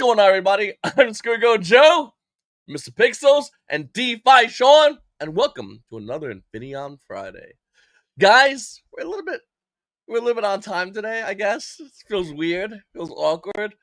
going on, everybody? I'm Squiggo Joe, Mr. Pixels, and DeFi Sean, and welcome to another Infinaeon Friday. Guys, we're a little bit on time today, I guess. It feels weird, feels awkward.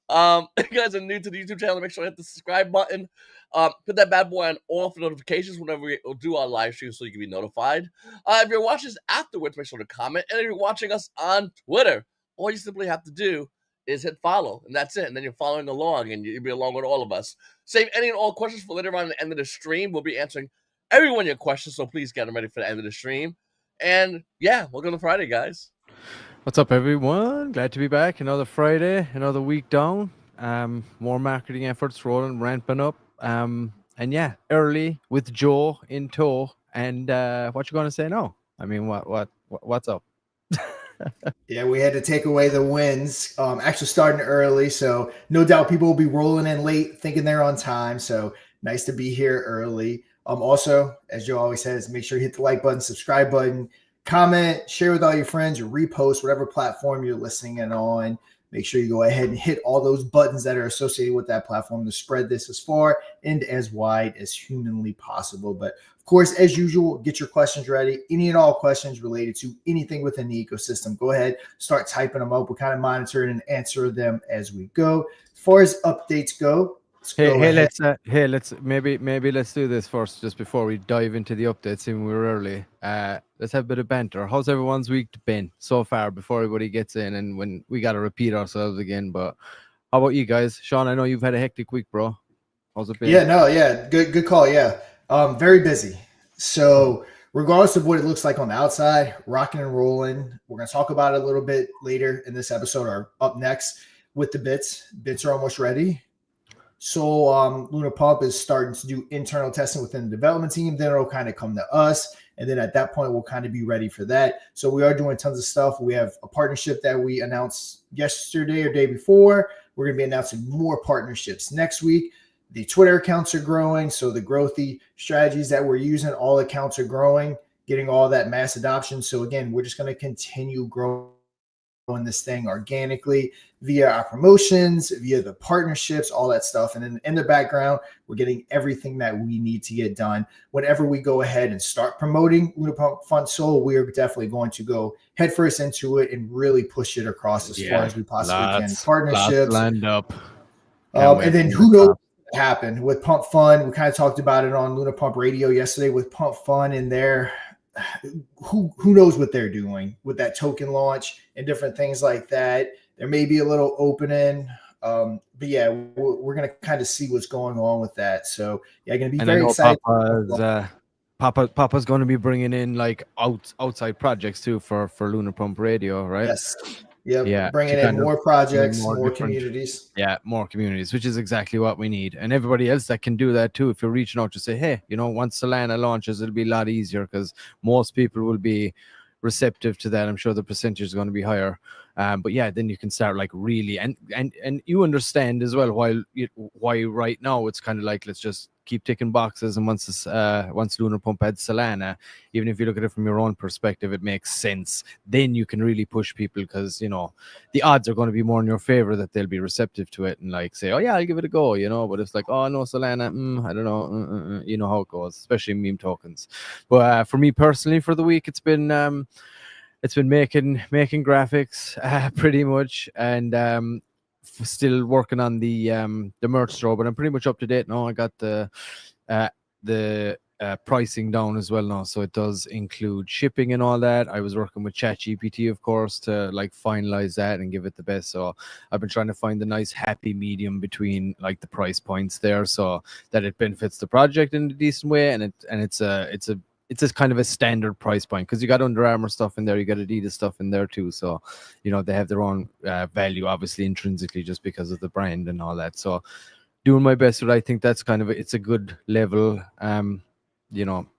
If you guys are new to the YouTube channel, make sure to hit the subscribe button. Put that bad boy on all for notifications whenever we do our live stream so you can be notified. If you're watching this afterwards, make sure to comment. And if you're watching us on Twitter, all you simply have to do is hit follow, and that's it. And then you're following along, and you'll be along with all of us. Save any and all questions for later on at the end of the stream. We'll be answering everyone your questions, so please get them ready for the end of the stream. And yeah, welcome to Friday, guys. What's up, everyone? Glad to be back. Another Friday, another week down. More marketing efforts rolling, ramping up. And yeah, early with Joe in tow. And what you gonna say now? I mean, what's up? Yeah, we had to take away the wins. Actually starting early, so no doubt people will be rolling in late, thinking they're on time. So nice to be here early. Also, as Joe always says, make sure you hit the like button, subscribe button, comment, share with all your friends, or repost whatever platform you're listening in on. Make sure you go ahead and hit all those buttons that are associated with that platform to spread this as far and as wide as humanly possible. But of course, as usual, get your questions ready. Any and all questions related to anything within the ecosystem, go ahead, start typing them up. We'll kind of monitor and answer them as we go. As far as updates go, let's maybe let's do this first, just before we dive into the updates. Even we're early. Let's have a bit of banter. How's everyone's week been so far before everybody gets in, and when we got to repeat ourselves again? But how about you guys? Sean, I know you've had a hectic week, bro. How's it been? Good call. Yeah, very busy. So regardless of what it looks like on the outside, rocking and rolling. We're going to talk about it a little bit later in this episode, or up next with the bits. Bits are almost ready. So Lunar Pump is starting to do internal testing within the development team. Then it'll kind of come to us. And then at that point, we'll kind of be ready for that. So we are doing tons of stuff. We have a partnership that we announced yesterday or day before. We're going to be announcing more partnerships next week. The Twitter accounts are growing. So the growthy strategies that we're using, all accounts are growing, getting all that mass adoption. So again, we're just going to continue growing this thing organically via our promotions, via the partnerships, all that stuff. And then in the background, we're getting everything that we need to get done. Whenever we go ahead and start promoting LunarPumpFun Soul, we are definitely going to go headfirst into it and really push it across as far as we possibly can. Partnerships lined up. And then who knows what happened with Pump Fun. We kind of talked about it on Lunar Pump Radio yesterday with Pump Fun and their who knows what they're doing with that token launch and different things like that. There may be a little opening, but yeah, we're going to kind of see what's going on with that. So yeah, going to be very excited. Papa's going to be bringing in like outside projects too for Lunar Pump Radio, right? Yes. Yeah, bringing in more projects, more communities. Yeah, more communities, which is exactly what we need. And everybody else that can do that too. If you're reaching out to say, hey, once Solana launches, it'll be a lot easier because most people will be receptive to that. I'm sure the percentage is going to be higher. But yeah, then you can start like really, and you understand as well why right now it's kind of like, let's just keep ticking boxes. And once Lunar Pump adds Solana, even if you look at it from your own perspective, it makes sense. Then you can really push people because, the odds are going to be more in your favor that they'll be receptive to it and like say, oh yeah, I'll give it a go, But it's like, oh no, Solana, I don't know. You know how it goes, especially meme tokens. But for me personally, for the week, it's been making graphics pretty much, and still working on the merch store, but I'm pretty much up to date now. I got the pricing down as well now, so it does include shipping and all that. I was working with ChatGPT, of course, to like finalize that and give it the best. So I've been trying to find the nice happy medium between like the price points there, so that it benefits the project in a decent way, and it's a kind of a standard price point because you got Under Armour stuff in there, you got Adidas stuff in there too. So, they have their own value, obviously, intrinsically, just because of the brand and all that. So, doing my best, but I think that's kind of it's a good level,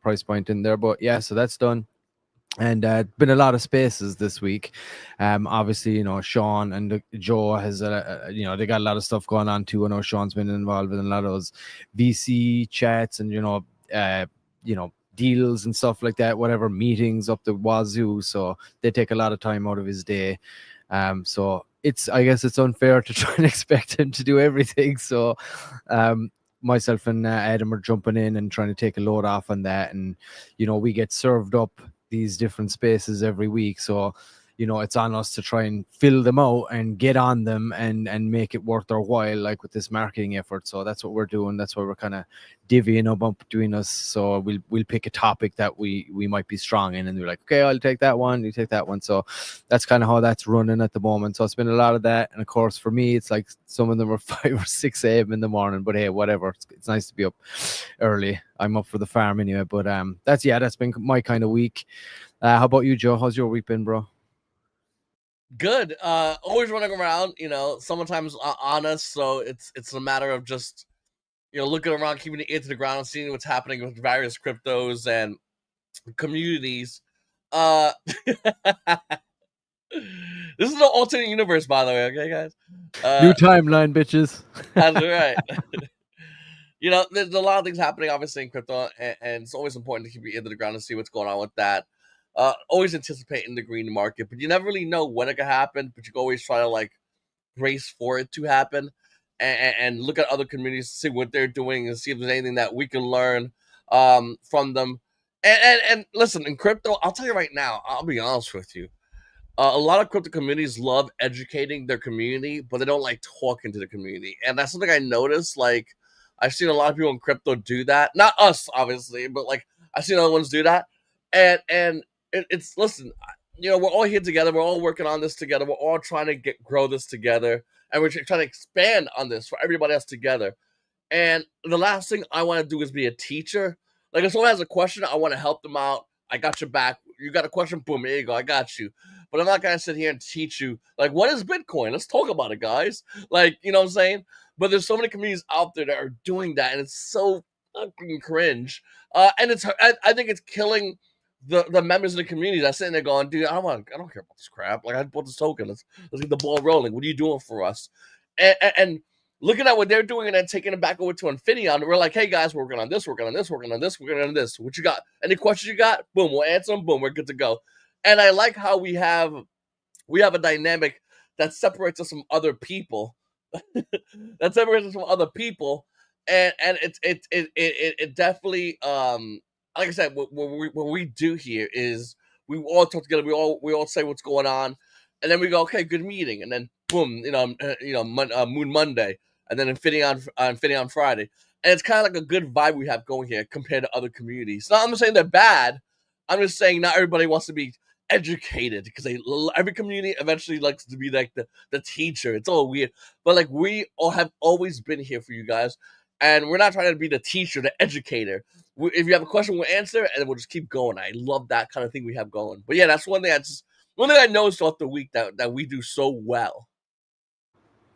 price point in there. But yeah, so that's done. And been a lot of spaces this week. Obviously, Sean and Joe has, they got a lot of stuff going on too. I know Sean's been involved in a lot of those VC chats and, deals and stuff like that, whatever, meetings up the wazoo. So they take a lot of time out of his day. So I guess it's unfair to try and expect him to do everything. So myself and Adam are jumping in and trying to take a load off on that. And, we get served up these different spaces every week. So, it's on us to try and fill them out and get on them and make it worth our while, like with this marketing effort. So that's what we're doing. That's why we're kind of divvying up between us. So we'll pick a topic that we might be strong in, and we're like, okay, I'll take that one, you take that one. So that's kind of how that's running at the moment. So it's been a lot of that. And of course, for me, it's like some of them are 5 or 6 a.m. in the morning, but hey, whatever. It's nice to be up early. I'm up for the farm anyway. But that's been my kind of week. How about you, Joe? How's your week been, bro? Good. Always running around, sometimes on us. So it's a matter of just, looking around, keeping the ear to the ground, seeing what's happening with various cryptos and communities. This is an alternate universe, by the way. Okay, guys. New timeline, bitches. That's right. There's a lot of things happening, obviously, in crypto, and it's always important to keep your ear to the ground and see what's going on with that. Always anticipating the green market, but you never really know when it could happen. But you can always try to brace for it to happen, and look at other communities, see what they're doing, and see if there's anything that we can learn from them. And listen, in crypto, I'll tell you right now, I'll be honest with you. A lot of crypto communities love educating their community, but they don't like talking to the community, and that's something I noticed. I've seen a lot of people in crypto do that. Not us, obviously, but I've seen other ones do that, and it's listen, we're all here together. We're all working on this together. We're all trying to grow this together, and we're trying to expand on this for everybody else together. And the last thing I want to do is be a teacher. If someone has a question, I want to help them out. I got your back. You got a question? Boom, here you go. I got you. But I'm not going to sit here and teach you, what is Bitcoin? Let's talk about it, guys. You know what I'm saying? But there's so many communities out there that are doing that, and it's so fucking cringe. And I think it's killing the members of the community that's sitting there going, dude, I don't care about this crap. I bought this token. Let's get the ball rolling. What are you doing for us? And looking at what they're doing and then taking it back over to Infinion, we're like, hey guys, we're working on this, working on this, working on this, working on this. What you got? Any questions you got? Boom, we'll answer them. Boom, we're good to go. And I like how we have a dynamic that separates us from other people. And it definitely like I said, what we do here is we all talk together. We all say what's going on, and then we go, okay, good meeting, and then boom, Moon Monday, and then Infinaeon Friday, and it's kind of like a good vibe we have going here compared to other communities. Now, I'm not saying they're bad. I'm just saying not everybody wants to be educated because every community eventually likes to be like the teacher. It's all weird, but we all have always been here for you guys, and we're not trying to be the teacher, the educator. If you have a question, we'll answer, and we'll just keep going. I love that kind of thing we have going. But yeah, that's one thing I noticed throughout the week that we do so well.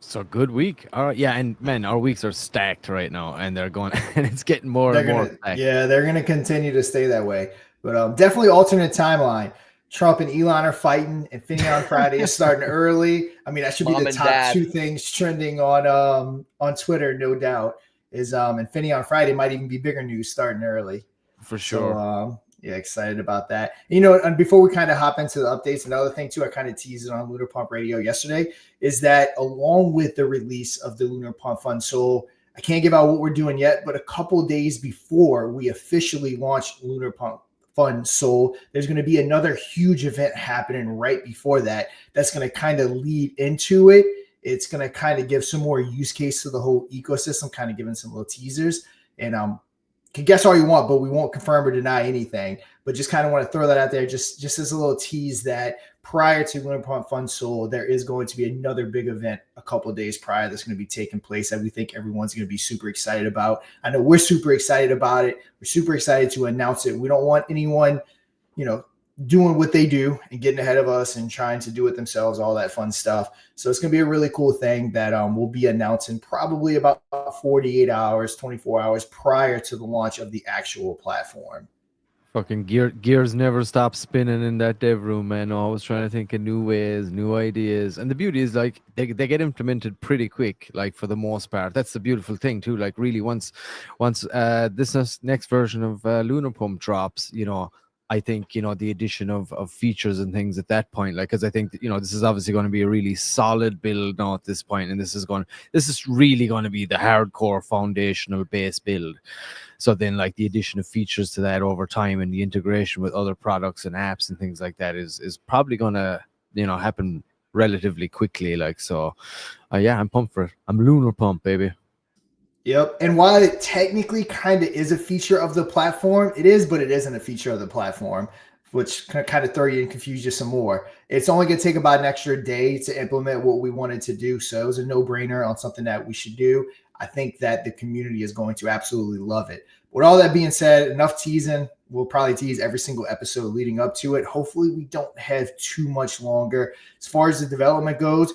So good week. All right, yeah, and man, our weeks are stacked right now, and they're going, and it's getting more and more stacked. Yeah, they're going to continue to stay that way. But definitely alternate timeline. Trump and Elon are fighting. Infinion Friday is starting early. I mean, that should be the top 2 things trending on Twitter, no doubt. Is Infinion Friday might even be bigger news starting early. For sure. So, yeah, excited about that. And before we kind of hop into the updates, another thing too, I kind of teased it on Lunar Pump Radio yesterday, is that along with the release of the LunarPumpFun Soul, I can't give out what we're doing yet, but a couple days before we officially launched LunarPumpFun Soul, there's going to be another huge event happening right before that. That's going to kind of lead into it. It's going to kind of give some more use case to the whole ecosystem, kind of giving some little teasers. And can guess all you want, but we won't confirm or deny anything. But just kind of want to throw that out there, just as a little tease that prior to LunarPumpFun Soul, there is going to be another big event a couple of days prior that's going to be taking place that we think everyone's going to be super excited about. I know we're super excited about it. We're super excited to announce it. We don't want anyone, doing what they do and getting ahead of us and trying to do it themselves, all that fun stuff. So it's going to be a really cool thing that we'll be announcing probably about 48 hours, 24 hours prior to the launch of the actual platform. Fucking gears never stop spinning in that dev room, man. Always trying to think of new ways, new ideas. And the beauty is they get implemented pretty quick, for the most part. That's the beautiful thing too. Really once this next version of Lunar Pump drops, I think, the addition of features and things at that point, like, because I think this is obviously going to be a really solid build now at this point, and this is really going to be the hardcore foundational base build. So then, like, the addition of features to that over time and the integration with other products and apps and things like that is probably going to happen relatively quickly. Like, so yeah, I'm pumped for it. I'm Lunar Pump, baby. Yep. And while it technically kind of is a feature of the platform, it is, but it isn't a feature of the platform, which can kind of throw you and confuse you some more. It's only going to take about an extra day to implement what we wanted to do. So it was a no-brainer on something that we should do. I think that the community is going to absolutely love it. With all that being said, enough teasing. We'll probably tease every single episode leading up to it. Hopefully we don't have too much longer. As far as the development goes,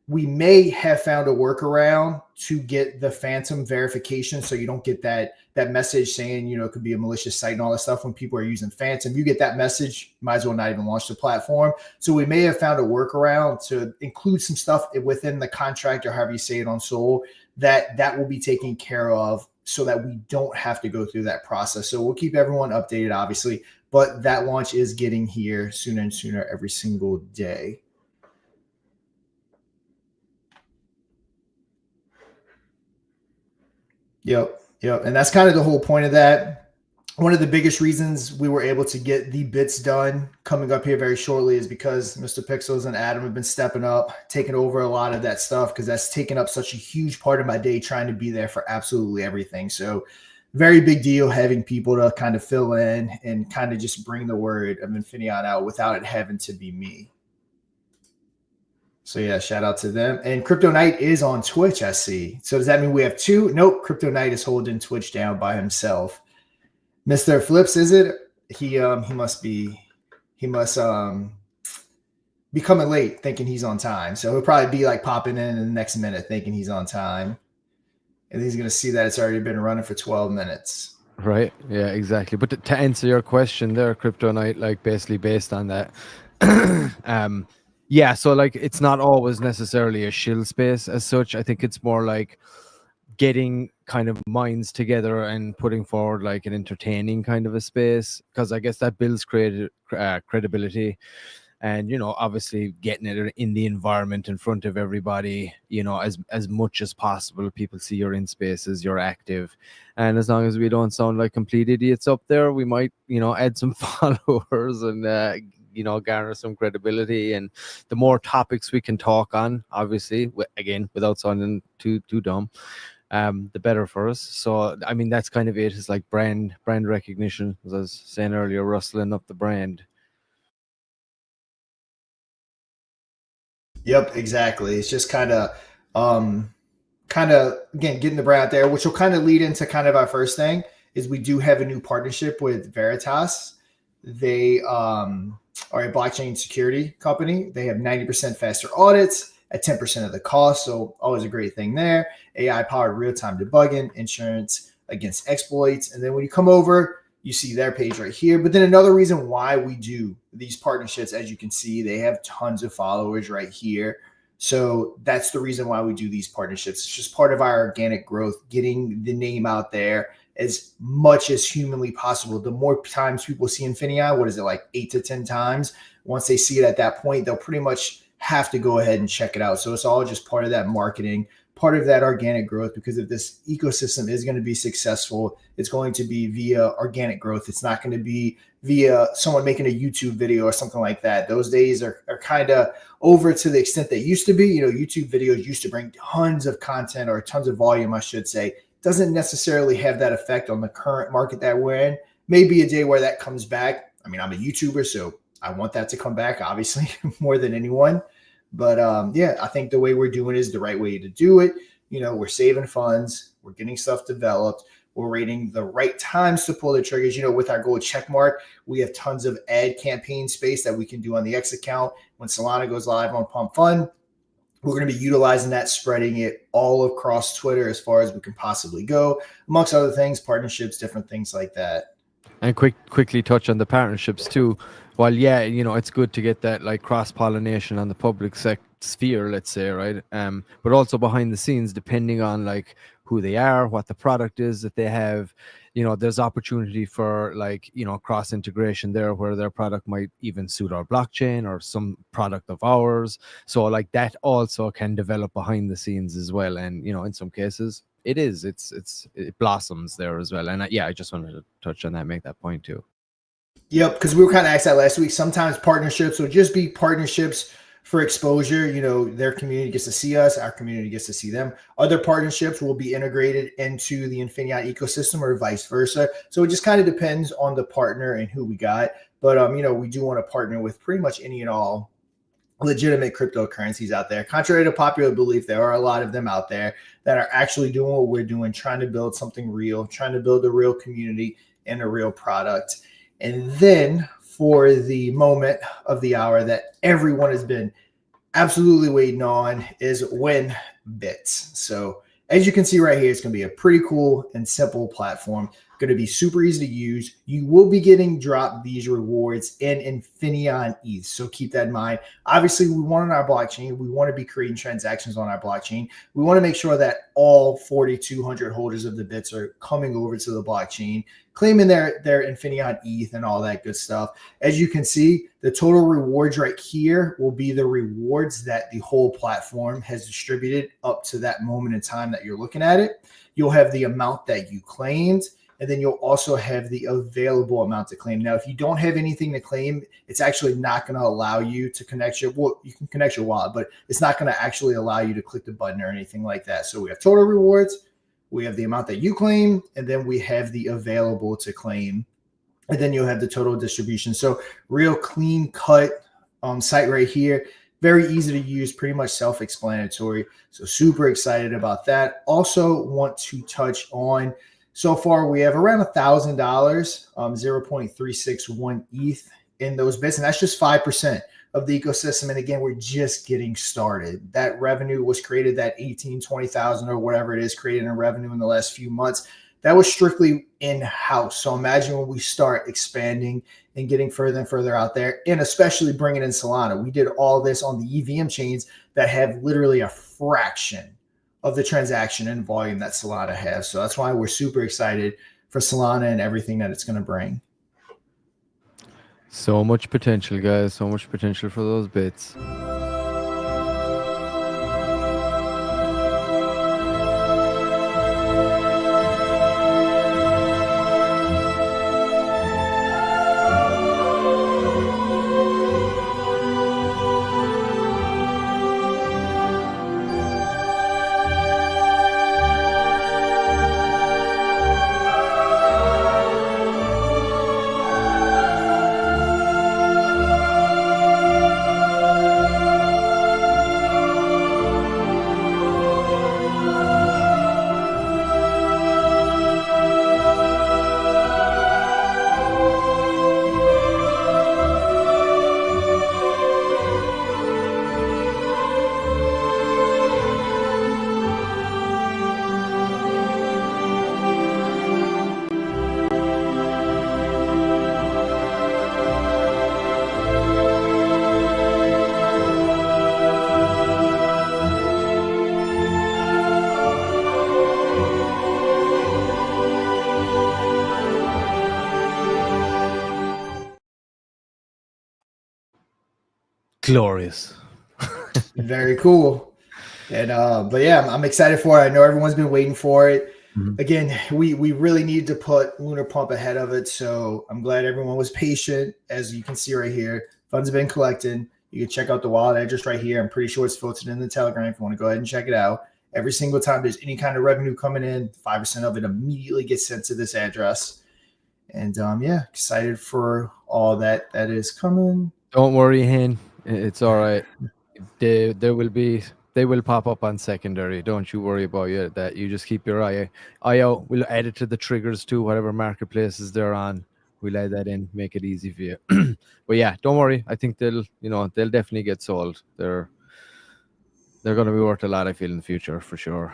we may have found a workaround to get the phantom verification, so you don't get that message saying, it could be a malicious site and all that stuff. When people are using phantom, you get that message, might as well not even launch the platform. So we may have found a workaround to include some stuff within the contract, or however you say it on Sol, that will be taken care of so that we don't have to go through that process. So we'll keep everyone updated, obviously, but that launch is getting here sooner and sooner every single day. Yep. And that's kind of the whole point of that. One of the biggest reasons we were able to get the bits done coming up here very shortly is because Mr. Pixels and Adam have been stepping up, taking over a lot of that stuff, because that's taken up such a huge part of my day, trying to be there for absolutely everything. So very big deal having people to kind of fill in and kind of just bring the word of Infinaeon out without it having to be me. So yeah, shout out to them. And Crypto Knight is on Twitch, I see. So does that mean we have two? Nope, Crypto Knight is holding Twitch down by himself. Mr. Flips, is it? He must be coming late thinking he's on time. So he'll probably be like popping in the next minute thinking he's on time. And he's gonna see that it's already been running for 12 minutes. Right. Yeah, exactly. But to answer your question there, Crypto Knight, like basically based on that, yeah, so like it's not always necessarily a shill space as such. I think it's more like getting kind of minds together and putting forward like an entertaining kind of a space, because I guess that builds credibility, and obviously getting it in the environment in front of everybody, as much as possible. People see you're in spaces, you're active, and as long as we don't sound like complete idiots up there, we might add some followers and garner some credibility. And the more topics we can talk on, obviously, again, without sounding too dumb, the better for us. So I mean, that's kind of it. It's like brand recognition, as I was saying earlier, rustling up the brand. Yep, exactly. It's just kind of again getting the brand out there, which will kind of lead into kind of our first thing is we do have a new partnership with Veritas. They are a blockchain security company. They have 90% faster audits at 10% of the cost. So always a great thing there. AI powered real-time debugging, insurance against exploits. And then when you come over, you see their page right here. But then another reason why we do these partnerships, as you can see, they have tons of followers right here. So that's the reason why we do these partnerships. It's just part of our organic growth, getting the name out there as much as humanly possible. The more times people see Infinaeon, what is it, like 8 to 10 times? Once they see it at that point, they'll pretty much have to go ahead and check it out. So it's all just part of that marketing, part of that organic growth, because if this ecosystem is going to be successful, it's going to be via organic growth. It's not going to be via someone making a YouTube video or something like that. Those days are kind of over to the extent they used to be. YouTube videos used to bring tons of content, or tons of volume, I should say. Doesn't necessarily have that effect on the current market that we're in. Maybe a day where that comes back. I mean, I'm a YouTuber, so I want that to come back, obviously, more than anyone. But yeah, I think the way we're doing is the right way to do it. We're saving funds, we're getting stuff developed, we're waiting the right times to pull the triggers. With our gold check mark, we have tons of ad campaign space that we can do on the X account. When Solana goes live on PumpFun, we're going to be utilizing that, spreading it all across Twitter as far as we can possibly go, amongst other things, partnerships, different things like that. And quickly touch on the partnerships too. While yeah, it's good to get that like cross-pollination on the public sphere, let's say, right? But also behind the scenes, depending on like who they are, what the product is that they have, there's opportunity for cross integration there, where their product might even suit our blockchain or some product of ours. So like that also can develop behind the scenes as well. And in some cases it blossoms there as well. And I just wanted to touch on that, make that point too. Yep, because we were kind of asked that last week. Sometimes partnerships will just be partnerships for exposure. Their community gets to see us, our community gets to see them. Other partnerships will be integrated into the Infinaeon ecosystem or vice versa. So it just kind of depends on the partner and who we got. But we do want to partner with pretty much any and all legitimate cryptocurrencies out there. Contrary to popular belief, there are a lot of them out there that are actually doing what we're doing, trying to build something real, trying to build a real community and a real product. And then for the moment of the hour that everyone has been absolutely waiting on is Win Bits. So as you can see right here, it's going to be a pretty cool and simple platform. Going to be super easy to use. You will be getting dropped these rewards in Infinion ETH. So keep that in mind. Obviously, we want on our blockchain. We want to be creating transactions on our blockchain. We want to make sure that all 4,200 holders of the bits are coming over to the blockchain, claiming their Infinion ETH and all that good stuff. As you can see, the total rewards right here will be the rewards that the whole platform has distributed up to that moment in time that you're looking at it. You'll have the amount that you claimed, and then you'll also have the available amount to claim. Now, if you don't have anything to claim, it's actually not going to allow you to connect you can connect your wallet, but it's not going to actually allow you to click the button or anything like that. So we have total rewards, we have the amount that you claim, and then we have the available to claim, and then you'll have the total distribution. So real clean cut site right here. Very easy to use, pretty much self-explanatory. So super excited about that. Also want to touch on, so far we have around $1,000, 0.361 ETH in those bits, and that's just 5% of the ecosystem. And again, we're just getting started. That revenue was created, that 18, 20,000 or whatever it is created in revenue in the last few months. That was strictly in-house. So imagine when we start expanding and getting further and further out there, and especially bringing in Solana. We did all this on the EVM chains that have literally a fraction of the transaction and volume that Solana has. So that's why we're super excited for Solana and everything that it's going to bring. So much potential, guys. So much potential for those bits. Glorious. Very cool. And but yeah, I'm excited for it. I know everyone's been waiting for it. Mm-hmm. Again, we really need to put Lunar Pump ahead of it. So I'm glad everyone was patient. As you can see right here, funds have been collecting. You can check out the wallet address right here. I'm pretty sure it's filtered in the Telegram if you want to go ahead and check it out. Every single time there's any kind of revenue coming in, 5% of it immediately gets sent to this address. And yeah, excited for all that is coming. Don't worry, Hen. It's all right. They will pop up on secondary. Don't you worry about that. You just keep your eye out. We'll add it to the triggers too, whatever marketplaces they're on. We'll add that in, make it easy for you. But yeah, don't worry. I think they'll definitely get sold. They're going to be worth a lot, I feel, in the future for sure.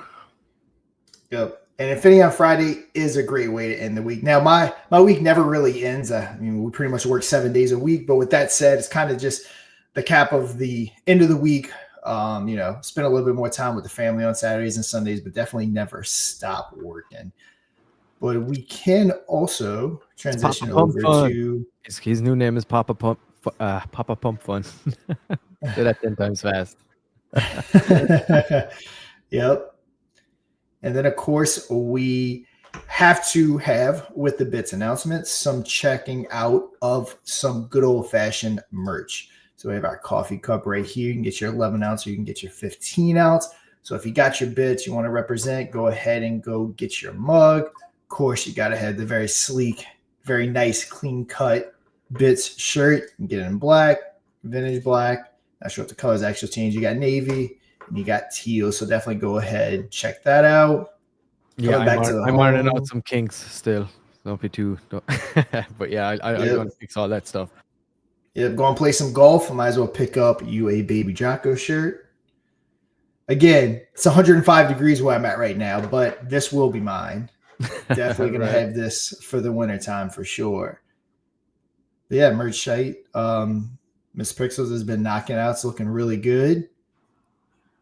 Yep. And Infinaeon Friday is a great way to end the week. Now, my week never really ends. I mean, we pretty much work 7 days a week. But with that said, it's kind of just the cap of the end of the week. Spend a little bit more time with the family on Saturdays and Sundays, but definitely never stop working. but we can also transition over to his new name is Papa Pump Fun. Say that 10 times fast. Yep. And then, of course, we have to have, with the Bits announcements, some checking out of some good old-fashioned merch. So we have our coffee cup right here. You can get your 11 ounce or you can get your 15 ounce. So if you got your Bits, you want to represent, go ahead and go get your mug. Of course, you got to have the very sleek, very nice, clean-cut Bits shirt. You can get it in black, vintage black. Not sure if the colors actually change. You got navy. And you got teal, so definitely go ahead and check that out. Yeah, I'm ironing out some kinks still. Don't be too. But yeah, I'm going to fix all that stuff. Yep, go and play some golf. I might as well pick up you a Baby Jocko shirt. Again, it's 105 degrees where I'm at right now, but this will be mine. Definitely going to have this for the wintertime for sure. But yeah, merch site. Miss Pixels has been knocking out. It's looking really good.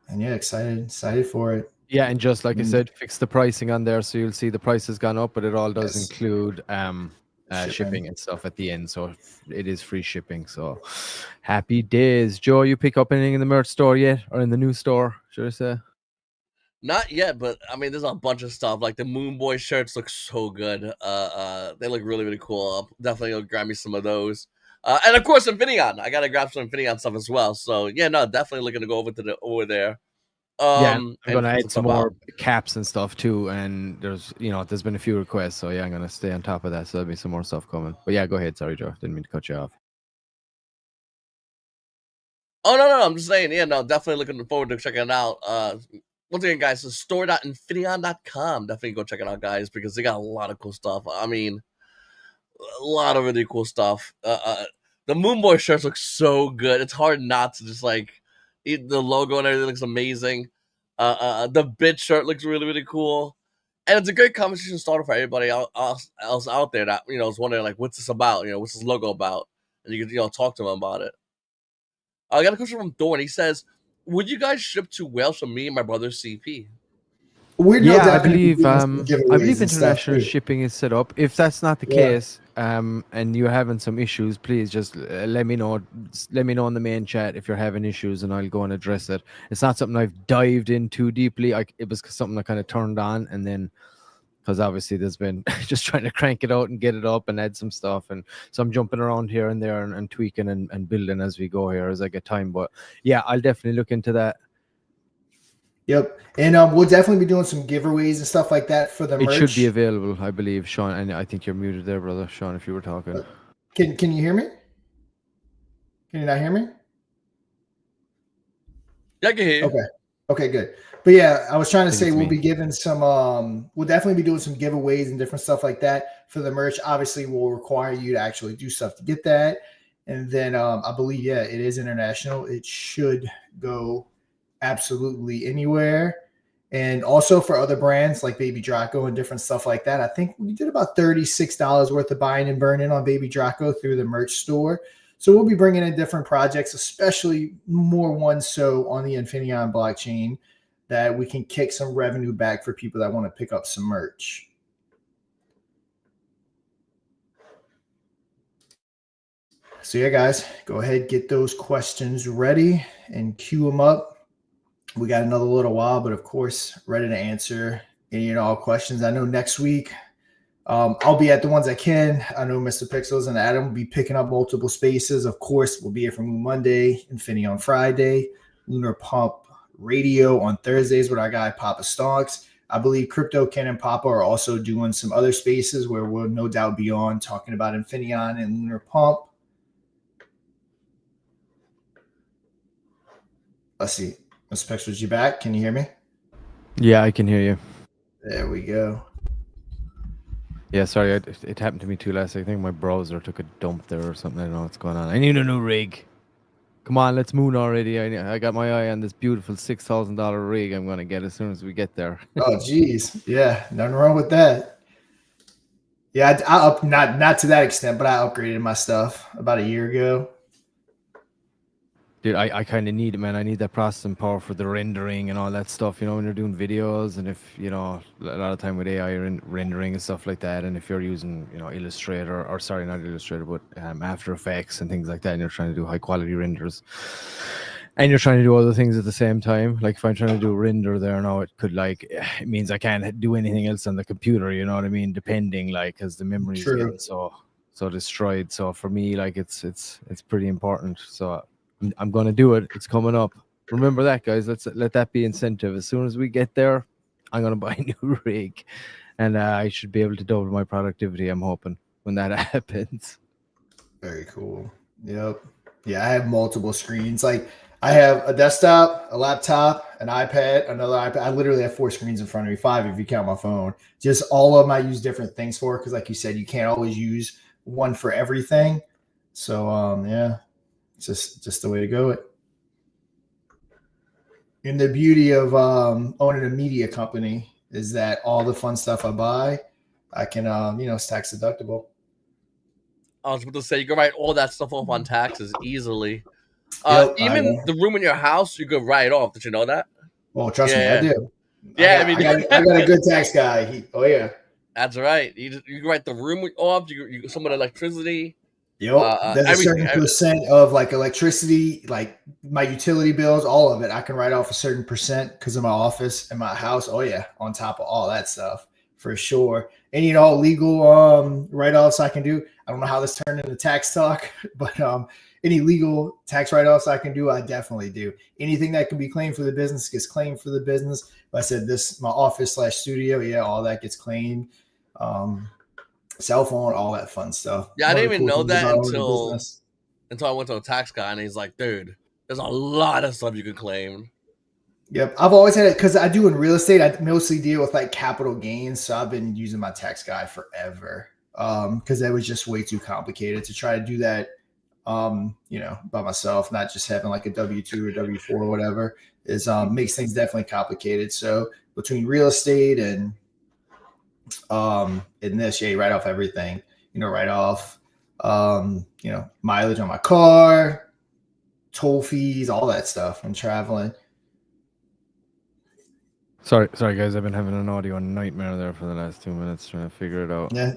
And yeah, excited for it. Yeah, and just like I said, fix the pricing on there, so you'll see the price has gone up, but it all does include shipping and stuff at the end, so it is free shipping. So happy days. Joe, you pick up anything in the merch store yet, or in the new store, should I say? Not yet, but I mean, there's a bunch of stuff. Like the Moon Boy shirts look so good. They look really, really cool. I'll definitely grab me some of those. And of course, Infinaeon. I gotta grab some Infinaeon stuff as well. So yeah, no, definitely looking to go over there. Yeah, I'm gonna add some more caps and stuff too. And there's been a few requests, so yeah, I'm gonna stay on top of that. So there'll be some more stuff coming. But yeah, go ahead. Sorry, Joe, didn't mean to cut you off. Oh no, I'm just saying. Yeah, no, definitely looking forward to checking it out. Once again, guys, it's store.infinion.com. Definitely go check it out, guys, because they got a lot of cool stuff. I mean, a lot of really cool stuff. The Moon Boy shirts look so good. It's hard not to just like eat the logo and everything looks amazing. The Bit shirt looks really, really cool. And it's a great conversation starter for everybody else out there that, is wondering, like, what's this about? What's this logo about? And you can, talk to them about it. I got a question from Thorn. He says, would you guys ship to Wales for me and my brother CP? I believe international shipping is set up. If that's not the case, and you're having some issues, please just let me know. Let me know in the main chat if you're having issues, and I'll go and address it. It's not something I've dived in too deeply. It was something I kind of turned on, and then because obviously there's been just trying to crank it out and get it up and add some stuff, and so I'm jumping around here and there and tweaking and building as we go here as I get time. But yeah, I'll definitely look into that. Yep, and we'll definitely be doing some giveaways and stuff like that for the merch. It should be available, I believe, Sean. And I think you're muted there, brother. Sean, if you were talking. Can you hear me? Can you not hear me? Yeah, I can hear you. Okay, good. But yeah, I was trying to say we'll be giving some. We'll definitely be doing some giveaways and different stuff like that for the merch. Obviously, we'll require you to actually do stuff to get that, and then I believe it is international. It should go absolutely anywhere. And also for other brands like Baby Draco and different stuff like that. I think we did about $36 worth of buying and burning on Baby Draco through the merch store. So we'll be bringing in different projects, especially more ones so on the Infinion blockchain, that we can kick some revenue back for people that want to pick up some merch. So yeah, guys, go ahead, get those questions ready and queue them up. We got another little while, but of course, ready to answer any and all questions. I know next week I'll be at the ones I can. I know Mr. Pixels and Adam will be picking up multiple spaces. Of course, we'll be here for Moon Monday, Infinaeon Friday, Lunar Pump Radio on Thursdays with our guy Papa Stonks. I believe Crypto Ken and Papa are also doing some other spaces where we'll no doubt be on talking about Infinieon and Lunar Pump. Let's see. Mr. Pixels, you back? Can you hear me? Yeah, I can hear you. There we go. Yeah, sorry, it happened to me too last. I think my browser took a dump there or something. I don't know what's going on. I need a new rig. Come on, let's moon already. I got my eye on this beautiful $6,000 rig I'm going to get as soon as we get there. Oh, geez. Yeah, nothing wrong with that. Yeah, I not to that extent, but I upgraded my stuff about a year ago. Dude, I kind of need it, man. I need that processing power for the rendering and all that stuff. You know, when you're doing videos, and if you know, a lot of time with AI rendering and stuff like that, and if you're using, you know, Illustrator, or sorry, not Illustrator, but After Effects and things like that, and you're trying to do high quality renders, and you're trying to do other things at the same time. Like if I'm trying to do a render there now, it could like it means I can't do anything else on the computer. You know what I mean? Depending, like, as the memory is True. getting so destroyed. So for me, like it's pretty important. So I'm going to do it. It's coming up. Remember that, guys. Let that be incentive. As soon as we get there, I'm going to buy a new rig, and I should be able to double my productivity. I'm hoping when that happens. Very cool. Yep. Yeah, I have multiple screens. Like I have a desktop, a laptop, an iPad, another iPad. I literally have 4 screens in front of me, 5 if you count my phone. Just all of them I use different things for, because like you said, you can't always use one for everything. So yeah, it's just the way to go. It. And the beauty of owning a media company is that all the fun stuff I buy, I can it's tax deductible. I was about to say you can write all that stuff off on taxes easily. Yep, Even the room in your house, you could write off. Did you know that? Well, trust me, I do. Yeah, I got a good tax guy. Oh yeah, that's right. You can write the room off. You some of the electricity. Yep. There's Everything. a certain percent of like electricity, like my utility bills, all of it. I can write off a certain percent because of my office and my house. Oh yeah, on top of all that stuff for sure. And legal write-offs I can do. I don't know how this turned into tax talk, but any legal tax write-offs I can do, I definitely do. Anything that can be claimed for the business gets claimed for the business. If I said this, my office/studio, yeah, all that gets claimed. Cell phone, all that fun stuff. Yeah, I didn't even know that until I went to a tax guy, and he's like, dude, there's a lot of stuff you can claim. Yep. I've always had it because I do in real estate. I mostly deal with like capital gains. So I've been using my tax guy forever because that was just way too complicated to try to do that, by myself, not just having like a W-2 or W-4 or whatever is makes things definitely complicated. So between real estate and in this, yeah, you write off everything, write off, mileage on my car, toll fees, all that stuff when traveling. Sorry, guys. I've been having an audio nightmare there for the last 2 minutes trying to figure it out. Yeah,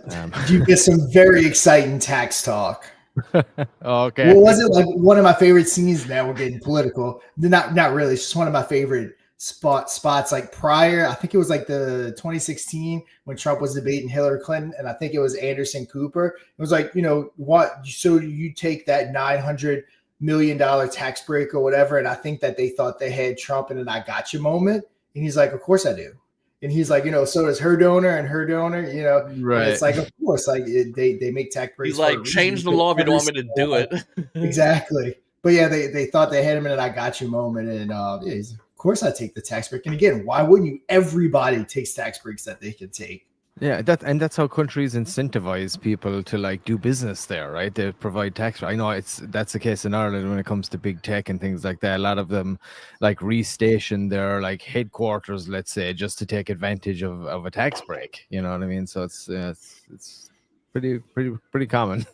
you get some very exciting tax talk. Okay. Well, was it like one of my favorite scenes? Now we're getting political. Not really. It's just one of my favorite spots. Like prior, I think it was like the 2016 when Trump was debating Hillary Clinton, and I think it was Anderson Cooper. It was like, what? So you take that $900 million tax break or whatever, and I think that they thought they had Trump in an "I got you" moment. And he's like, of course I do. And he's like, so does her donor and her donor, Right. And it's like, of course, like they make tax breaks. He's like, change the law if you don't want me to do it. Exactly. But yeah, they thought they had him in an "I got you" moment. And of course I take the tax break. And again, why wouldn't you? Everybody takes tax breaks that they can take. Yeah, that's how countries incentivize people to like do business there, right? They provide tax. I know that's the case in Ireland when it comes to big tech and things like that. A lot of them like restation their like headquarters, let's say, just to take advantage of a tax break. You know what I mean? So it's pretty common.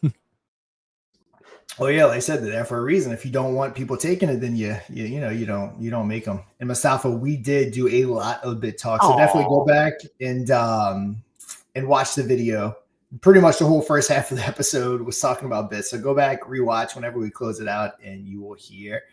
Well, yeah, like I said, they're there for a reason. If you don't want people taking it, then you don't make them. In Mustafa, we did do a lot of bit talk, so definitely go back and watch the video. Pretty much the whole first half of the episode was talking about bits. So go back, rewatch whenever we close it out, and you will hear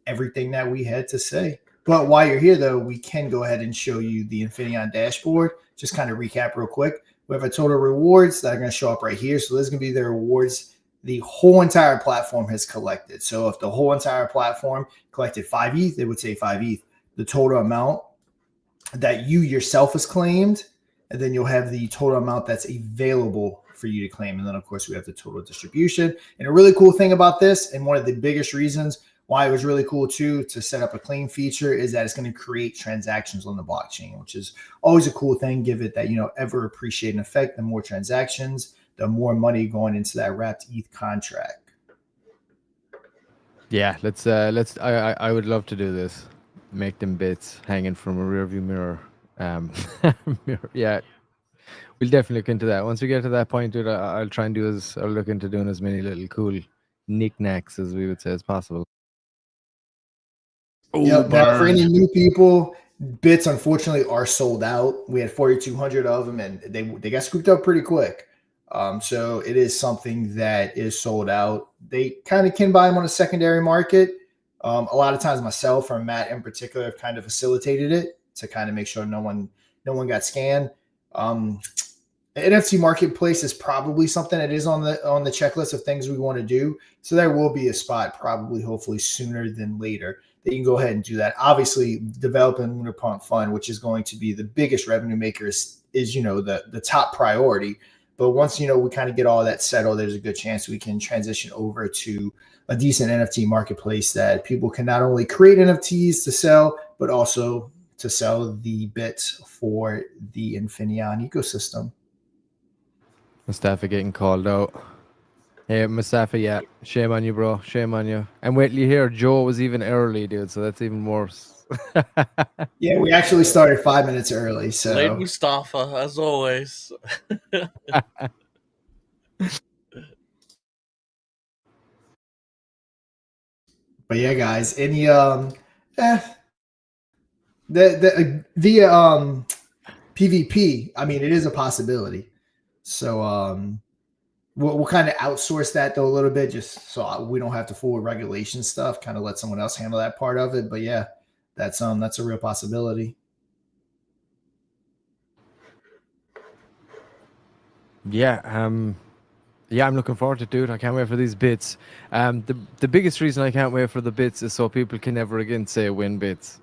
everything that we had to say. But while you're here, though, we can go ahead and show you the Infinaeon dashboard. Just kind of recap real quick. We have a total rewards that are going to show up right here. So there's going to be the rewards the whole entire platform has collected. So if the whole entire platform collected 5 ETH, it would say 5 ETH. The total amount that you yourself has claimed, and then you'll have the total amount that's available for you to claim. And then, of course, we have the total distribution. And a really cool thing about this, and one of the biggest reasons why it was really cool, too, to set up a claim feature is that it's going to create transactions on the blockchain, which is always a cool thing. Give it that, ever appreciating effect. The more transactions, the more money going into that wrapped ETH contract. Yeah, let's I would love to do this. Make them bits hanging from a rearview mirror. Yeah, we'll definitely look into that. Once we get to that point, dude, I'll look into doing as many little cool knickknacks, as we would say, as possible. Yep. Now, for any new people, bits unfortunately are sold out. We had 4,200 of them, and they got scooped up pretty quick. So it is something that is sold out. They kind of can buy them on a secondary market. A lot of times, myself or Matt in particular have kind of facilitated it to kind of make sure no one got scanned. NFT marketplace is probably something that is on the checklist of things we want to do. So there will be a spot, probably, hopefully sooner than later, that you can go ahead and do that. Obviously, developing LunarPumpFun, which is going to be the biggest revenue maker, is the top priority. But once we kind of get all that settled, there's a good chance we can transition over to a decent NFT marketplace that people can not only create NFTs to sell, but also to sell the bits for the Infinaeon ecosystem. Mustafa getting called out. Hey, Mustafa, yeah. Shame on you, bro. Shame on you. And wait till you hear Joe was even early, dude, so that's even worse. Yeah, we actually started 5 minutes early. So late Mustafa, as always. But yeah, guys, any the PvP, I mean, it is a possibility. So we'll kind of outsource that though a little bit, just so we don't have to fool with regulation stuff. Kind of let someone else handle that part of it. But yeah, that's a real possibility. Yeah, yeah, I'm looking forward to it, dude. I can't wait for these bits. The biggest reason I can't wait for the bits is so people can never again say win bits.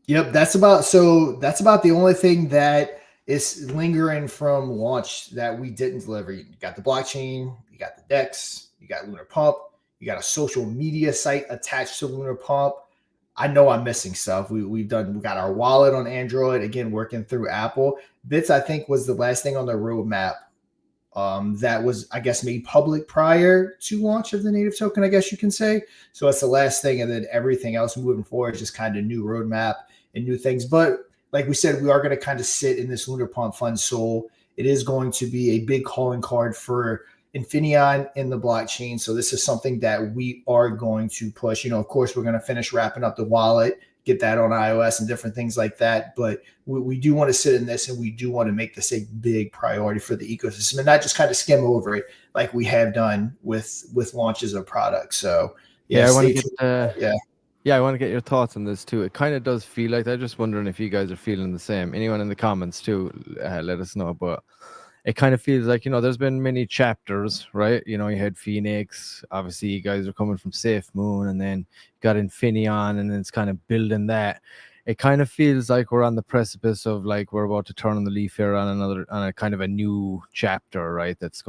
Yep, that's about the only thing that is lingering from launch that we didn't deliver. You got the blockchain, you got the DEX, you got Lunar Pump, you got a social media site attached to Lunar Pump. I know I'm missing stuff. We got our wallet on Android, again working through Apple. Bits, I think, was the last thing on the roadmap that was, I guess, made public prior to launch of the native token, I guess you can say. So it's the last thing, and then everything else moving forward is just kind of new roadmap and new things. But like we said, we are going to kind of sit in this LunarPumpFun soul. It is going to be a big calling card for Infinion in the blockchain. So this is something that we are going to push. Of course, we're going to finish wrapping up the wallet, get that on iOS and different things like that. But we do want to sit in this, and we do want to make this a big priority for the ecosystem and not just kind of skim over it like we have done with launches of products. So yeah, I want to get yeah, I want to get your thoughts on this too. It kind of does feel like that. Just wondering if you guys are feeling the same. Anyone in the comments too, let us know. But it kind of feels like, there's been many chapters, right? You had Phoenix. Obviously, you guys are coming from Safe Moon, and then you got Infinion, and then it's kind of building that. It kind of feels like we're on the precipice of like we're about to turn on the leaf here on a kind of a new chapter, right? It's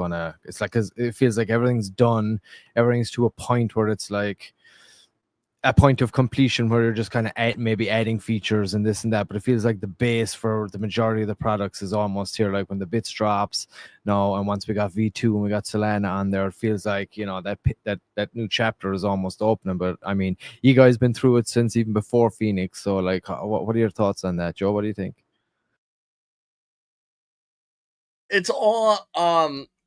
like, it feels like everything's done. Everything's to a point where it's like a point of completion where you're just kind of maybe adding features and this and that, but it feels like the base for the majority of the products is almost here. Like when the bits drops, and once we got V2 and we got Solana on there, it feels like that new chapter is almost opening. But I mean, you guys been through it since even before Phoenix, so like, what are your thoughts on that, Joe? What do you think? It's all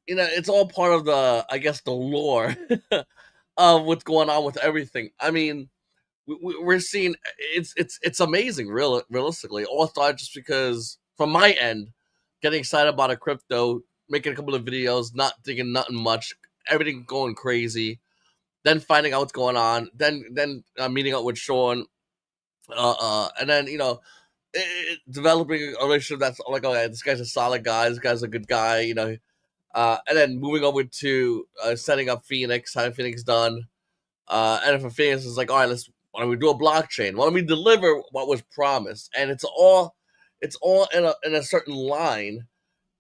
it's all part of the, I guess, the lore of what's going on with everything. I mean, we're seeing it's amazing, realistically. All started just because, from my end, getting excited about a crypto, making a couple of videos, not thinking nothing much, everything going crazy, then finding out what's going on, then meeting up with Sean, and then developing a relationship that's like, okay, this guy's a solid guy, this guy's a good guy, and then moving over to setting up Phoenix, having Phoenix done. And if a Phoenix is like, all right, why don't we do a blockchain? Why don't we deliver what was promised? And it's all in a certain line.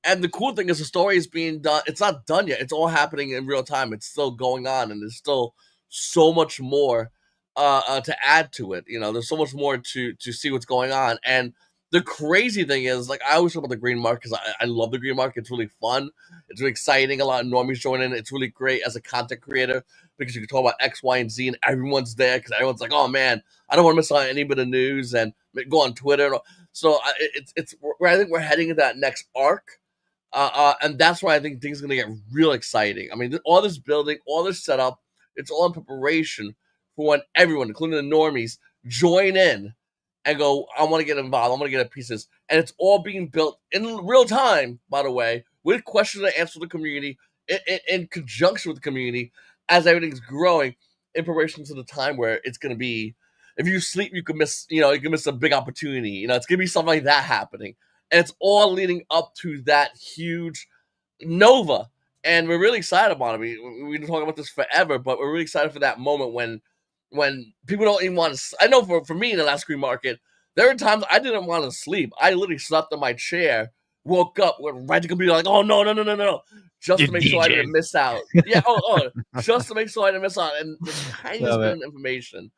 And the cool thing is the story is being done. It's not done yet. It's all happening in real time. It's still going on, and there's still so much more to add to it. There's so much more to see what's going on. And the crazy thing is, like, I always talk about the green market because I love the green market. It's really fun. It's really exciting. A lot of normies join in. It's really great as a content creator because you can talk about X, Y, and Z, and everyone's there because everyone's like, oh man, I don't want to miss out on any bit of news, and go on Twitter. So it's where I think we're heading into that next arc. And that's why I think things are going to get real exciting. I mean, all this building, all this setup, it's all in preparation for when everyone, including the normies, join in and go, I want to get involved, I want to get a piece of this. And it's all being built in real time, by the way, with questions and answers to the community, in conjunction with the community, as everything's growing, in preparation to the time where it's going to be, if you sleep, you can miss, you can miss a big opportunity. It's going to be something like that happening. And it's all leading up to that huge Nova. And we're really excited about it. We've been talking about this forever, but we're really excited for that moment when people don't even want to. I know for me in the last screen market, there were times I didn't want to sleep. I literally slept in my chair, woke up, went right to the computer, like, oh no, just to make sure I didn't miss out. Yeah, just to make sure I didn't miss out. And the tiniest bit of information.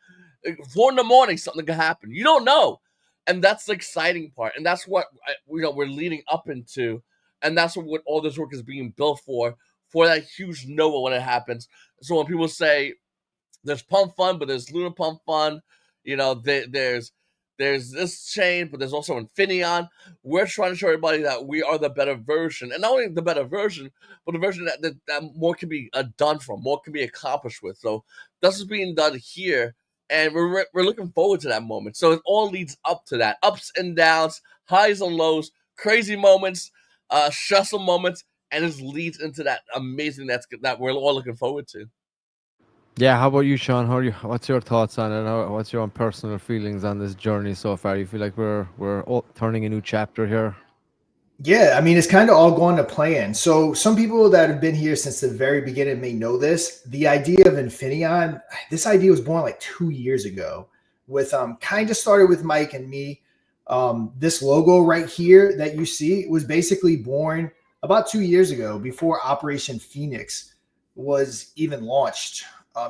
4 in the morning, something could happen. You don't know. And that's the exciting part. And that's what we're leading up into. And that's what all this work is being built for that huge Nova when it happens. So when people say there's Pump Fun, but there's LunarPumpFun, there's this chain, but there's also Infinaeon. We're trying to show everybody that we are the better version. And not only the better version, but the version that more can be done from, more can be accomplished with. So this is being done here. And we're looking forward to that moment. So it all leads up to that. Ups and downs, highs and lows, crazy moments, stressful moments, and it leads into that amazing that we're all looking forward to. Yeah, how about you, Sean? What's your thoughts on it? What's your own personal feelings on this journey so far? You feel like we're all turning a new chapter here? Yeah, I mean, it's kind of all going to plan. So some people that have been here since the very beginning may know this. The idea of Infinion, this idea was born like 2 years ago with kind of started with Mike and me. This logo right here that you see was basically born about 2 years ago before Operation Phoenix was even launched.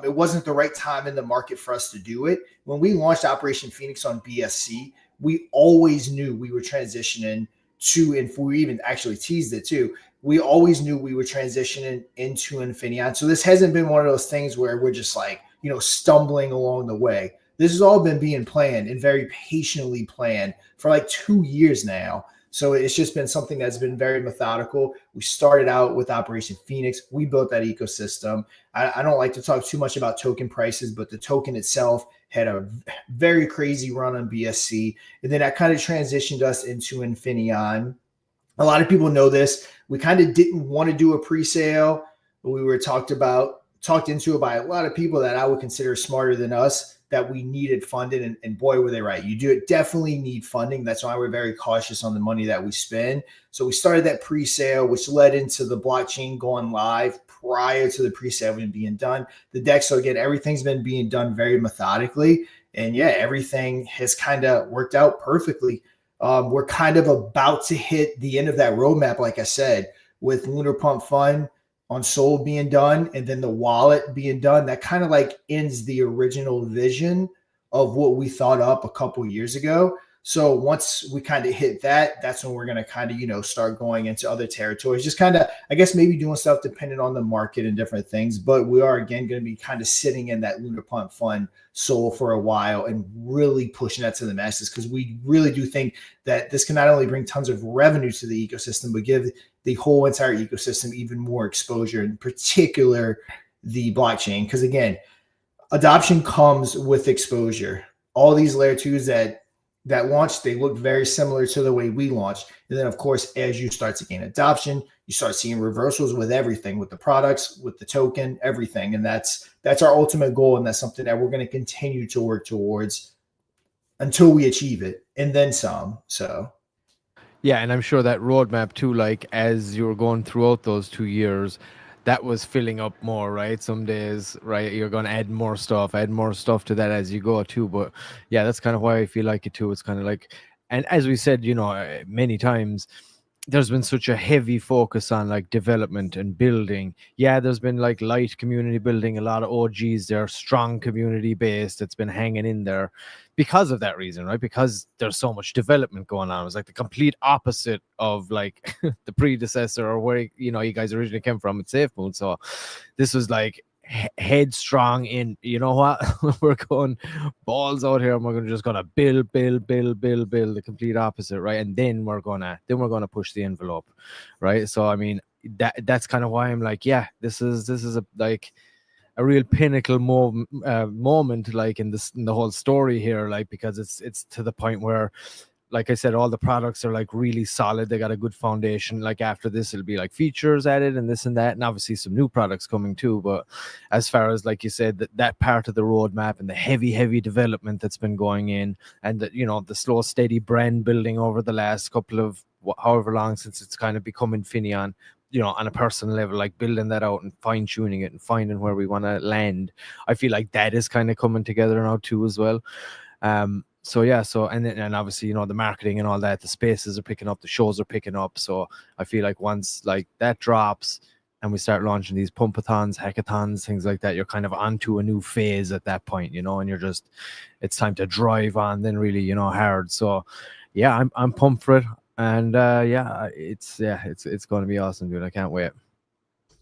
It wasn't the right time in the market for us to do it. When we launched Operation Phoenix on BSC, we always knew we were transitioning to, and we even actually teased it too. We always knew we were transitioning into Infinion. So this hasn't been one of those things where we're just like, stumbling along the way. This has all been being planned and very patiently planned for like 2 years now. So it's just been something that's been very methodical. We started out with Operation Phoenix. We built that ecosystem. I don't like to talk too much about token prices, but the token itself had a very crazy run on BSC. And then that kind of transitioned us into Infinion. A lot of people know this. We kind of didn't want to do a pre-sale. We were talked into it by a lot of people that I would consider smarter than us, that we needed funding, and boy, were they right. You definitely need funding. That's why we're very cautious on the money that we spend. So we started that pre-sale, which led into the blockchain going live prior to the pre-sale being done. The deck, so again, everything's been being done very methodically. And yeah, everything has kind of worked out perfectly. We're kind of about to hit the end of that roadmap, like I said, with LunarPumpFun on Soul being done and then the wallet being done. That kind of like ends the original vision of what we thought up a couple years ago. So once we kind of hit that, that's when we're going to kind of, start going into other territories, just kind of, I guess, maybe doing stuff depending on the market and different things. But we are, again, going to be kind of sitting in that LunarPumpFun Soul for a while and really pushing that to the masses, because we really do think that this can not only bring tons of revenue to the ecosystem, but give the whole entire ecosystem even more exposure, in particular the blockchain. Because again, adoption comes with exposure. All these layer twos that launched, they look very similar to the way we launched. And then, of course, as you start to gain adoption, you start seeing reversals with everything, with the products, with the token, everything. And that's our ultimate goal. And that's something that we're going to continue to work towards until we achieve it, and then some. So yeah, and I'm sure that roadmap too, like as you were going throughout those 2 years, that was filling up more, right? Some days, right, you're going to add more stuff to that as you go too. But yeah, that's kind of why I feel like it too. It's kind of like, and as we said, many times, there's been such a heavy focus on like development and building. Yeah, there's been like light community building, a lot of OGs, they're strong community based, that's been hanging in there because of that reason, right? Because there's so much development going on. It was like the complete opposite of like the predecessor, or where you guys originally came from at SafeMoon. So this was like headstrong in, what, we're going balls out here and we're just gonna build the complete opposite, right? And then we're gonna push the envelope, right? So I mean, that's kind of why I'm like, yeah, this is a real pinnacle moment, like in the whole story here, like because it's to the point where, like I said, all the products are like really solid. They got a good foundation. Like after this, it'll be like features added and this and that, and obviously some new products coming too. But as far as, like you said, that part of the roadmap and the heavy development that's been going in, and the, the slow, steady brand building over the last couple of however long since it's kind of become Infinion, on a personal level, like building that out and fine tuning it and finding where we want to land. I feel like that is kind of coming together now too as well. So yeah, and obviously, the marketing and all that, the spaces are picking up, the shows are picking up. So I feel like once like that drops and we start launching these pumpathons, hackathons, things like that, you're kind of onto a new phase at that point, and it's time to drive on then really, hard. So yeah, I'm pumped for it. And it's going to be awesome, dude. I can't wait.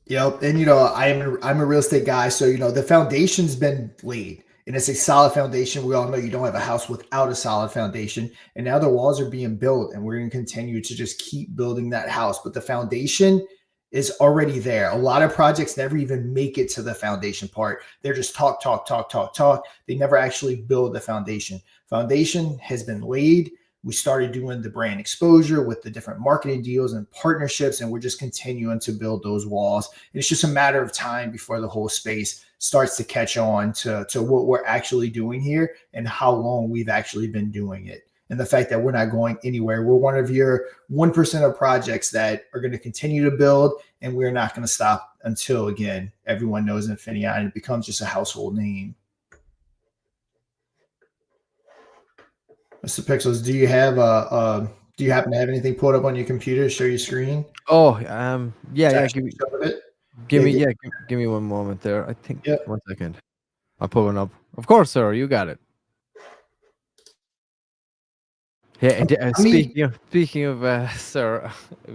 Yep. And I'm a real estate guy, so the foundation's been laid. And it's a solid foundation. We all know you don't have a house without a solid foundation. And now the walls are being built, and we're going to continue to just keep building that house. But the foundation is already there. A lot of projects never even make it to the foundation part. They're just talk. They never actually build the foundation. Foundation has been laid. We started doing the brand exposure with the different marketing deals and partnerships, and we're just continuing to build those walls. And it's just a matter of time before the whole space starts to catch on to what we're actually doing here and how long we've actually been doing it. And the fact that we're not going anywhere. We're one of your 1% of projects that are going to continue to build, and we're not going to stop until, again, everyone knows Infinion and it becomes just a household name. Mr. Pixels, do you happen to have anything pulled up on your computer to show your screen? Oh, yeah. Give me one moment there. I think 1 second. I'll pull one up. Of course, sir. You got it. Yeah. Speaking of sir, it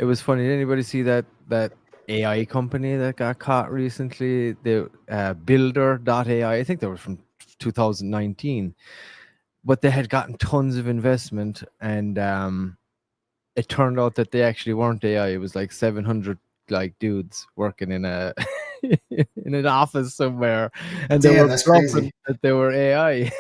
was funny. Did anybody see that AI company that got caught recently? The Builder.ai. I think they were from 2019. But they had gotten tons of investment, and it turned out that they actually weren't AI. It was like 700 like dudes working in a in an office somewhere, and they were crazy that they were AI,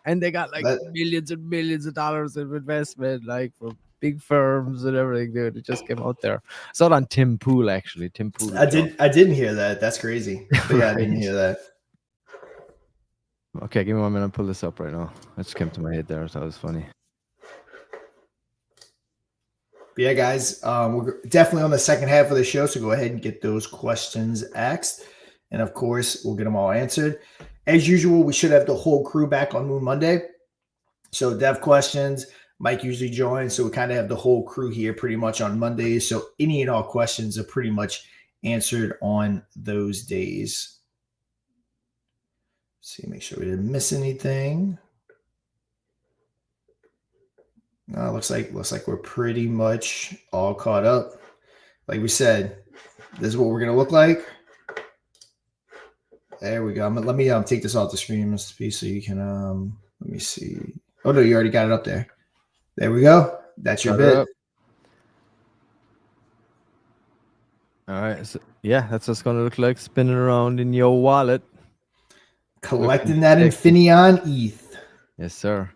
and they got like millions and millions of dollars of investment, like from big firms and everything, dude. It just came out there. I saw it on Tim Pool actually. Tim Pool. I didn't hear that. That's crazy. But yeah, I didn't hear that. Okay, give me 1 minute. I'll pull this up right now. That just came to my head there. So that was funny. But yeah, guys, we're definitely on the second half of the show, so go ahead and get those questions asked. And of course, we'll get them all answered. As usual, we should have the whole crew back on Moon Monday. So dev questions, Mike usually joins. So we kind of have the whole crew here pretty much on Mondays. So any and all questions are pretty much answered on those days. See, make sure we didn't miss anything. Looks like we're pretty much all caught up. Like we said, this is what we're gonna look like. There we go. Let me take this off the screen, Mr. P, so you can let me see. Oh no, you already got it up there. There we go. That's your bid. All right. So yeah, that's what it's gonna look like spinning around in your wallet. Collecting that Infinion ETH. Yes, sir.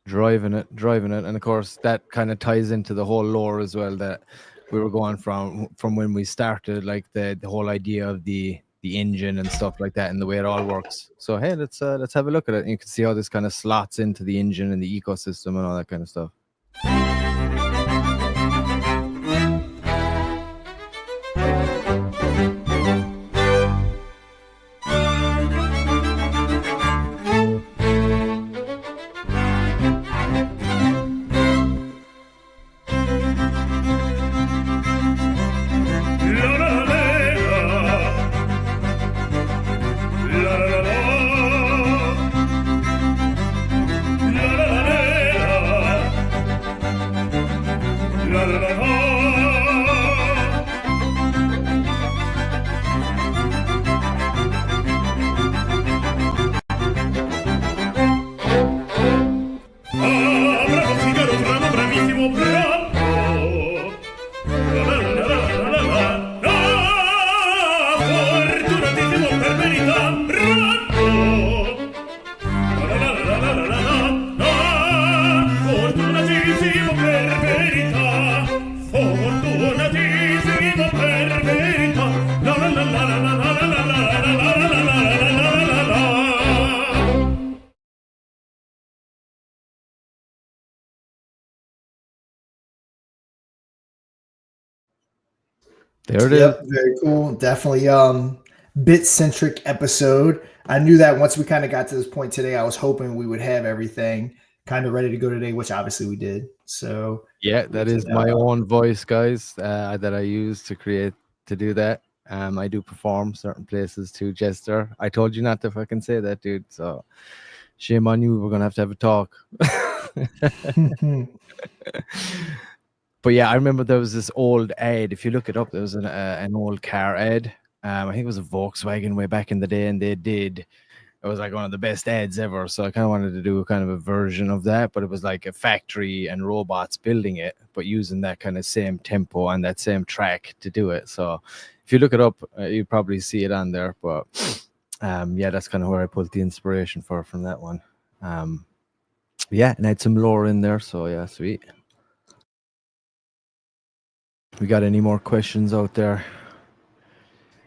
Driving it. And of course, that kind of ties into the whole lore as well that we were going from when we started, like the whole idea of the engine and stuff like that and the way it all works. So, hey, let's have a look at it. And you can see how this kind of slots into the engine and the ecosystem and all that kind of stuff. There it is. Yep, very cool. Definitely bit centric episode. I knew that once we kind of got to this point today, I was hoping we would have everything kind of ready to go today, which obviously we did. So Yeah, we that is can, my own voice, guys, that I use to do that. I do perform certain places too, Jester. I told you not to fucking say that, dude. So shame on you. We're gonna have to have a talk. But yeah, I remember there was this old ad. If you look it up, there was an old car ad. I think it was a Volkswagen way back in the day, and it was like one of the best ads ever. So I kind of wanted to do a kind of a version of that, but it was like a factory and robots building it, but using that kind of same tempo and that same track to do it. So if you look it up, you probably see it on there. But yeah, that's kind of where I pulled the inspiration from that one. Yeah, and I had some lore in there. So yeah, sweet. We got any more questions out there?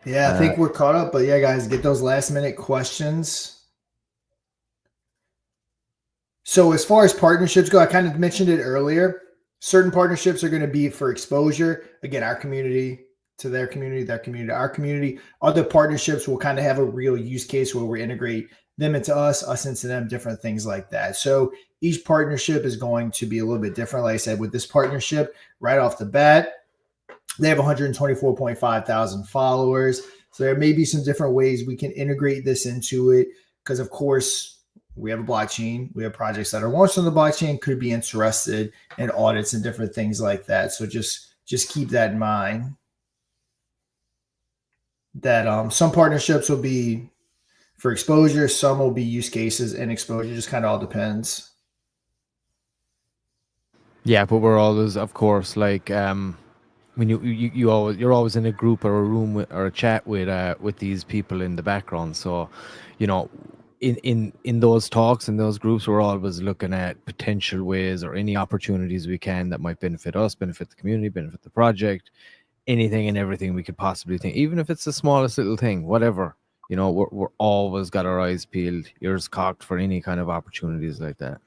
Yeah, I think we're caught up, but yeah, guys, get those last minute questions. So as far as partnerships go, I kind of mentioned it earlier. Certain partnerships are going to be for exposure. Again, our community to their community, to our community. Other partnerships will kind of have a real use case where we integrate them into us into them, different things like that. So each partnership is going to be a little bit different. Like I said, with this partnership, right off the bat, they have 124.5 thousand followers. So there may be some different ways we can integrate this into it. Because of course, we have a blockchain. We have projects that are launched on the blockchain, could be interested in audits and different things like that. So just keep that in mind. That some partnerships will be for exposure, some will be use cases and exposure. Just kind of all depends. Yeah, but we're always, of course, like when you're always in a group or a room or a chat with these people in the background. So, you know, in those talks, in those groups, we're always looking at potential ways or any opportunities we can that might benefit us, benefit the community, benefit the project, anything and everything we could possibly think, even if it's the smallest little thing, whatever. You know, we're always got our eyes peeled, ears cocked for any kind of opportunities like that.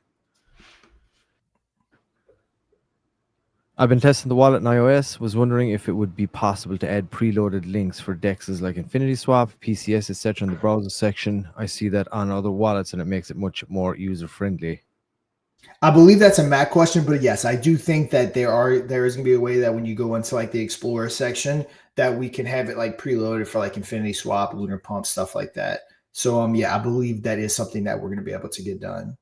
I've been testing the wallet in iOS. Was wondering if it would be possible to add preloaded links for dexes like Infinity Swap, PCS, etc. in the browser section. I see that on other wallets, and it makes it much more user friendly. I believe that's a Mac question, but yes, I do think that there is going to be a way that when you go into like the Explorer section, that we can have it like preloaded for like Infinity Swap, LunarPump, stuff like that. So yeah, I believe that is something that we're going to be able to get done.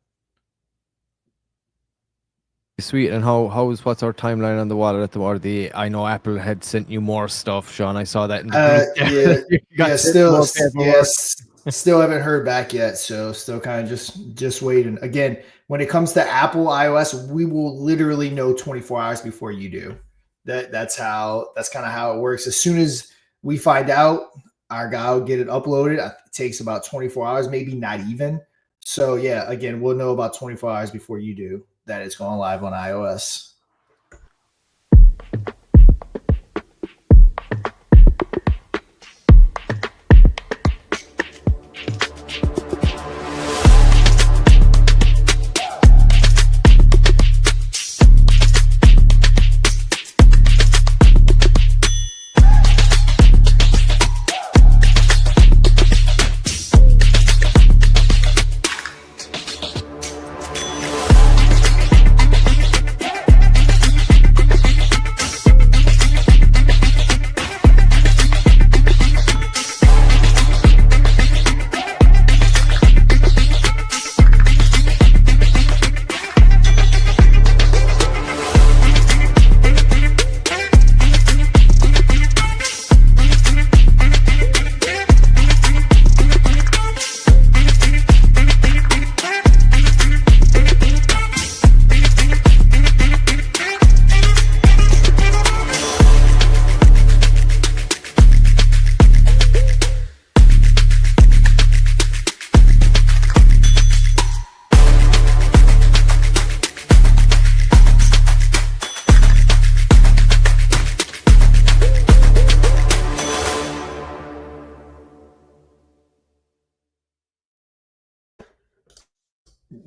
Sweet. And what's our timeline on the wallet at I know Apple had sent you more stuff, Sean. I saw that in the group. Still haven't heard back yet. So still kind of just waiting. Again, when it comes to Apple iOS, we will literally know 24 hours before you do. That's kind of how it works. As soon as we find out, our guy will get it uploaded. It takes about 24 hours, maybe not even. So yeah, again, we'll know about 24 hours before you do that it's going live on iOS.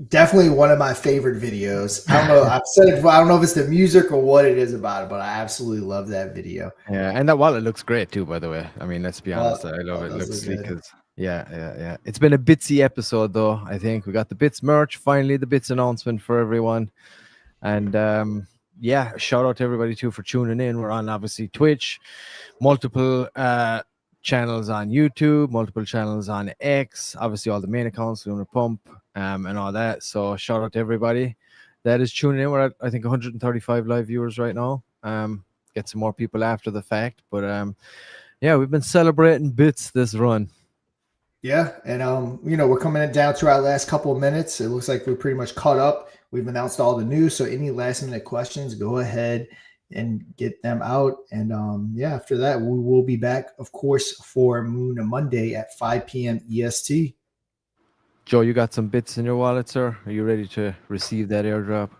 Definitely one of my favorite videos. I don't know. I've said it before. I don't know if it's the music or what it is about it, but I absolutely love that video. Yeah, and that wallet looks great too, by the way. I mean, let's be honest. Well, I love it it. It does looks look sleek good. as yeah. It's been a Bitsy episode though. I think we got the Bits merch, finally the Bits announcement for everyone. And yeah, shout out to everybody too for tuning in. We're on obviously Twitch, multiple channels on YouTube, multiple channels on X, obviously all the main accounts, Lunar Pump, and all that. So shout out to everybody that is tuning in. We're at I think 135 live viewers right now. Get some more people after the fact, but yeah, we've been celebrating bits this run. Yeah, and we're coming down to our last couple of minutes. It looks like we're pretty much caught up. We've announced all the news, so any last minute questions, go ahead and get them out. And yeah, after that, we will be back, of course, for Moon Monday at 5 p.m. EST. Joe, you got some bits in your wallet, sir? Are you ready to receive that airdrop?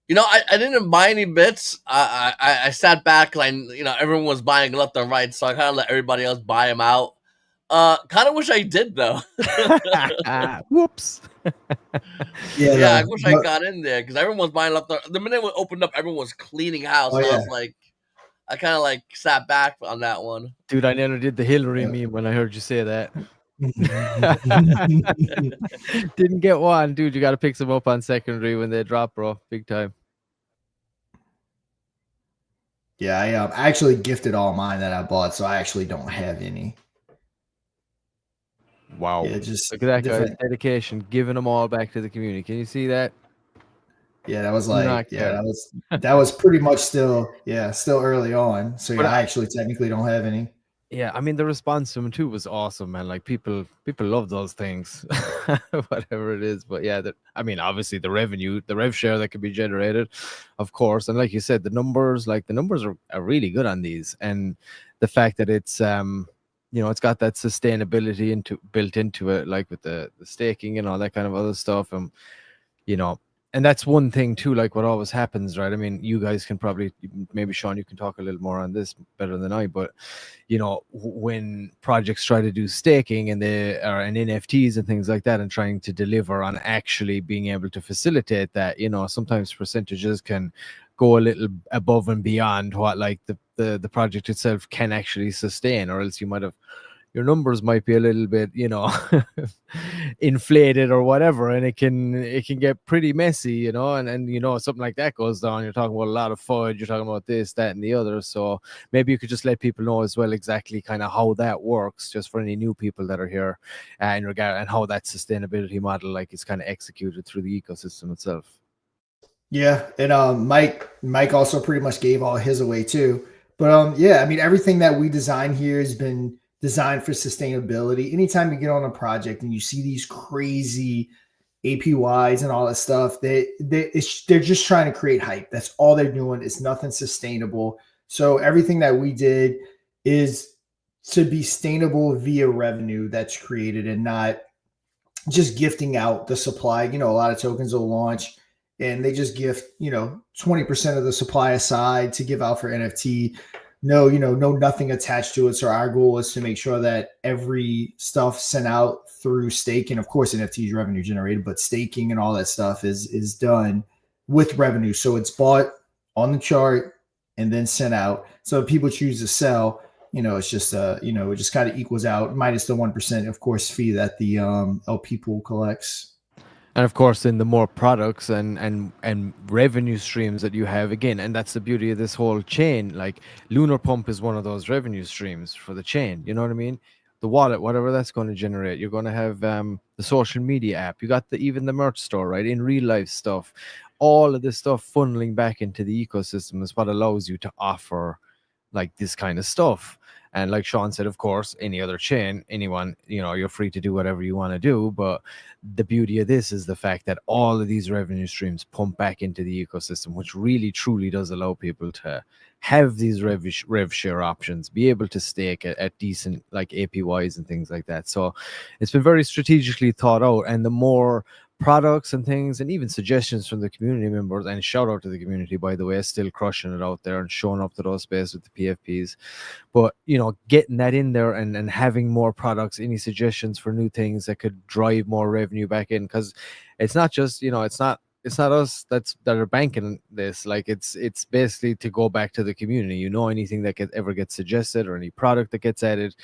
You know, I didn't buy any bits. I sat back because everyone was buying left and right, so I kind of let everybody else buy them out. Kind of wish I did though. Whoops. Yeah, I wish I got in there because everyone's buying left. The minute we opened up, everyone was cleaning house. Oh, and I yeah. was like, I kind of like sat back on that one. Dude, I never did the Hillary meme when I heard you say that. Didn't get one, dude. You got to pick some up on secondary when they drop, bro. Big time. Yeah, I actually gifted all mine that I bought, so I actually don't have any. Wow. Yeah, just look at that different. guy's dedication, giving them all back to the community. Can you see that? Yeah, that was Not like, yeah, care. that was pretty much still early on. So But yeah, I actually technically don't have any. yeah, I mean the response to him too was awesome, man. Like people love those things, whatever it is. But yeah, I mean, obviously the rev share that could be generated, of course. And like you said, the numbers are really good on these, and the fact that it's it's got that sustainability built into it, like with the staking and all that kind of other stuff, and you know. And that's one thing too, like what always happens, right? I mean, you guys can probably, maybe Sean, you can talk a little more on this better than I, but when projects try to do staking and they are in NFTs and things like that and trying to deliver on actually being able to facilitate that, sometimes percentages can go a little above and beyond what like the project itself can actually sustain, or else your numbers might be a little bit, inflated or whatever, and it can get pretty messy, and something like that goes down. You're talking about a lot of fudge, you're talking about this, that, and the other. So maybe you could just let people know as well exactly kind of how that works, just for any new people that are here, in regard, and how that sustainability model like is kind of executed through the ecosystem itself. Yeah, and Mike also pretty much gave all his away too. But yeah, I mean everything that we design here has been designed for sustainability. Anytime you get on a project and you see these crazy APYs and all that stuff, they're just trying to create hype. That's all they're doing. It's nothing sustainable. So everything that we did is to be sustainable via revenue that's created and not just gifting out the supply. A lot of tokens will launch and they just gift, 20% of the supply aside to give out for NFT. No, no nothing attached to it. So our goal is to make sure that every stuff sent out through staking, of course, NFT is revenue generated, but staking and all that stuff is done with revenue. So it's bought on the chart and then sent out. So if people choose to sell, it's just it just kind of equals out minus the 1%, of course, fee that the LP pool collects. And of course, in the more products and revenue streams that you have, again, and that's the beauty of this whole chain. Like Lunar Pump is one of those revenue streams for the chain. You know what I mean? The wallet, whatever that's going to generate, you're going to have the social media app. You got even the merch store, right? In real life stuff, all of this stuff funneling back into the ecosystem is what allows you to offer like this kind of stuff. And like Sean said, of course, any other chain, anyone, you're free to do whatever you want to do. But the beauty of this is the fact that all of these revenue streams pump back into the ecosystem, which really, truly does allow people to have these rev share options, be able to stake at decent like APYs and things like that. So it's been very strategically thought out. And the more products and things, and even suggestions from the community members. And shout out to the community, by the way, still crushing it out there and showing up to those spaces with the PFPs. But getting that in there and having more products, any suggestions for new things that could drive more revenue back in, because it's not just it's not us that are banking this. Like it's basically to go back to the community. Anything that ever gets suggested or any product that gets added,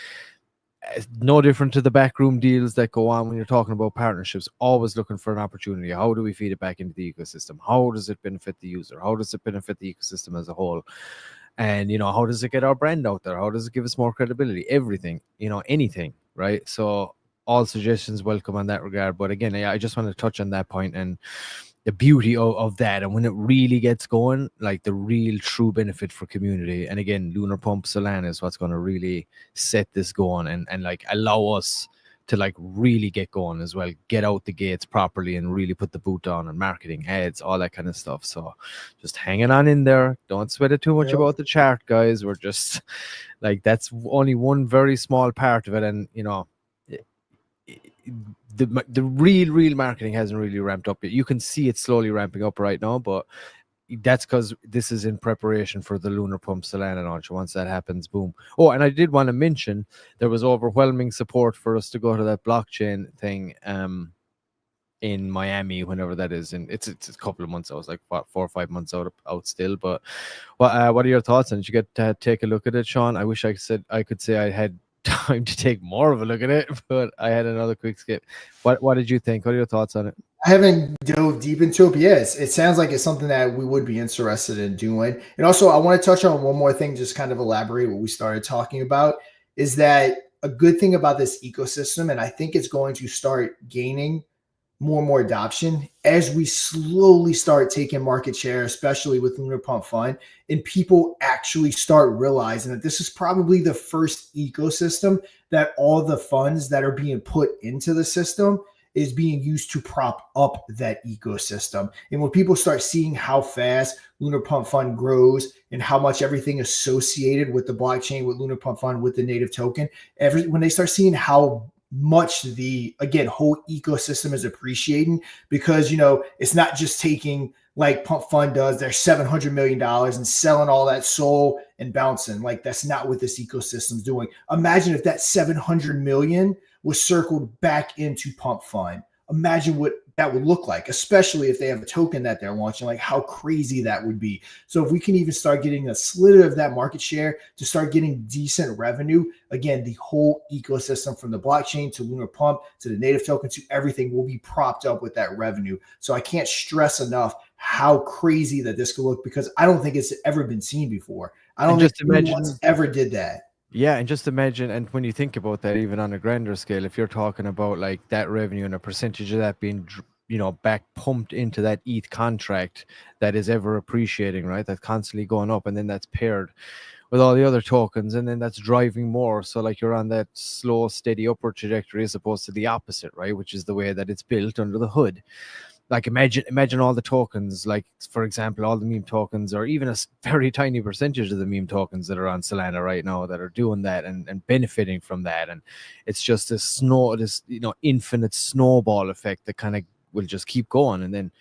it's no different to the backroom deals that go on when you're talking about partnerships. Always looking for an opportunity. How do we feed it back into the ecosystem? How does it benefit the user? How does it benefit the ecosystem as a whole? And how does it get our brand out there? How does it give us more credibility? Everything, anything, right? So all suggestions welcome on that regard. But again, I just want to touch on that point and the beauty of that, and when it really gets going, like the real true benefit for community. And again, Lunar Pump Solana is what's going to really set this going and like allow us to like really get going as well, get out the gates properly and really put the boot on and marketing, ads, all that kind of stuff. So just hanging on in there. Don't sweat it too much about the chart, guys. We're just like, that's only one very small part of it. And the real marketing hasn't really ramped up yet. You can see it slowly ramping up right now, but that's because this is in preparation for the Lunar Pump Solana launch. Once that happens, boom. Oh, and I did want to mention there was overwhelming support for us to go to that blockchain thing in Miami, whenever that is. And it's a couple of months. I was like 4 or 5 months out still. But what are your thoughts? And did you get to take a look at it, Sean? I wish I could say I had time to take more of a look at it, but I had another quick skip. What did you think? What are your thoughts on it? I haven't dove deep into it, but yes, it sounds like it's something that we would be interested in doing. And also, I want to touch on one more thing, just kind of elaborate what we started talking about, is that a good thing about this ecosystem, and I think it's going to start gaining more and more adoption as we slowly start taking market share, especially with LunarPumpFun, and people actually start realizing that this is probably the first ecosystem that all the funds that are being put into the system is being used to prop up that ecosystem. And when people start seeing how fast LunarPumpFun grows and how much everything associated with the blockchain, with LunarPumpFun, with the native token, when they start seeing how much the whole ecosystem is appreciating, because it's not just taking like Pump Fund does their $700 million and selling all that soul and bouncing. Like, that's not what this ecosystem's doing. Imagine if that 700 million was circled back into Pump Fund. Imagine what that would look like, especially if they have a token that they're launching, like how crazy that would be. So if we can even start getting a slither of that market share to start getting decent revenue, again, the whole ecosystem from the blockchain to Lunar Pump to the native token to everything will be propped up with that revenue. So I can't stress enough how crazy that this could look, because I don't think it's ever been seen before. I don't think anyone's ever did that. Yeah, and just imagine, and when you think about that, even on a grander scale, if you're talking about like that revenue and a percentage of that being, back pumped into that ETH contract that is ever appreciating, right? That's constantly going up, and then that's paired with all the other tokens, and then that's driving more. So like you're on that slow, steady upward trajectory as opposed to the opposite, right? Which is the way that it's built under the hood. Like imagine all the tokens, like for example, all the meme tokens, or even a very tiny percentage of the meme tokens that are on Solana right now that are doing that and benefiting from that. And it's just this infinite snowball effect that kind of will just keep going. And then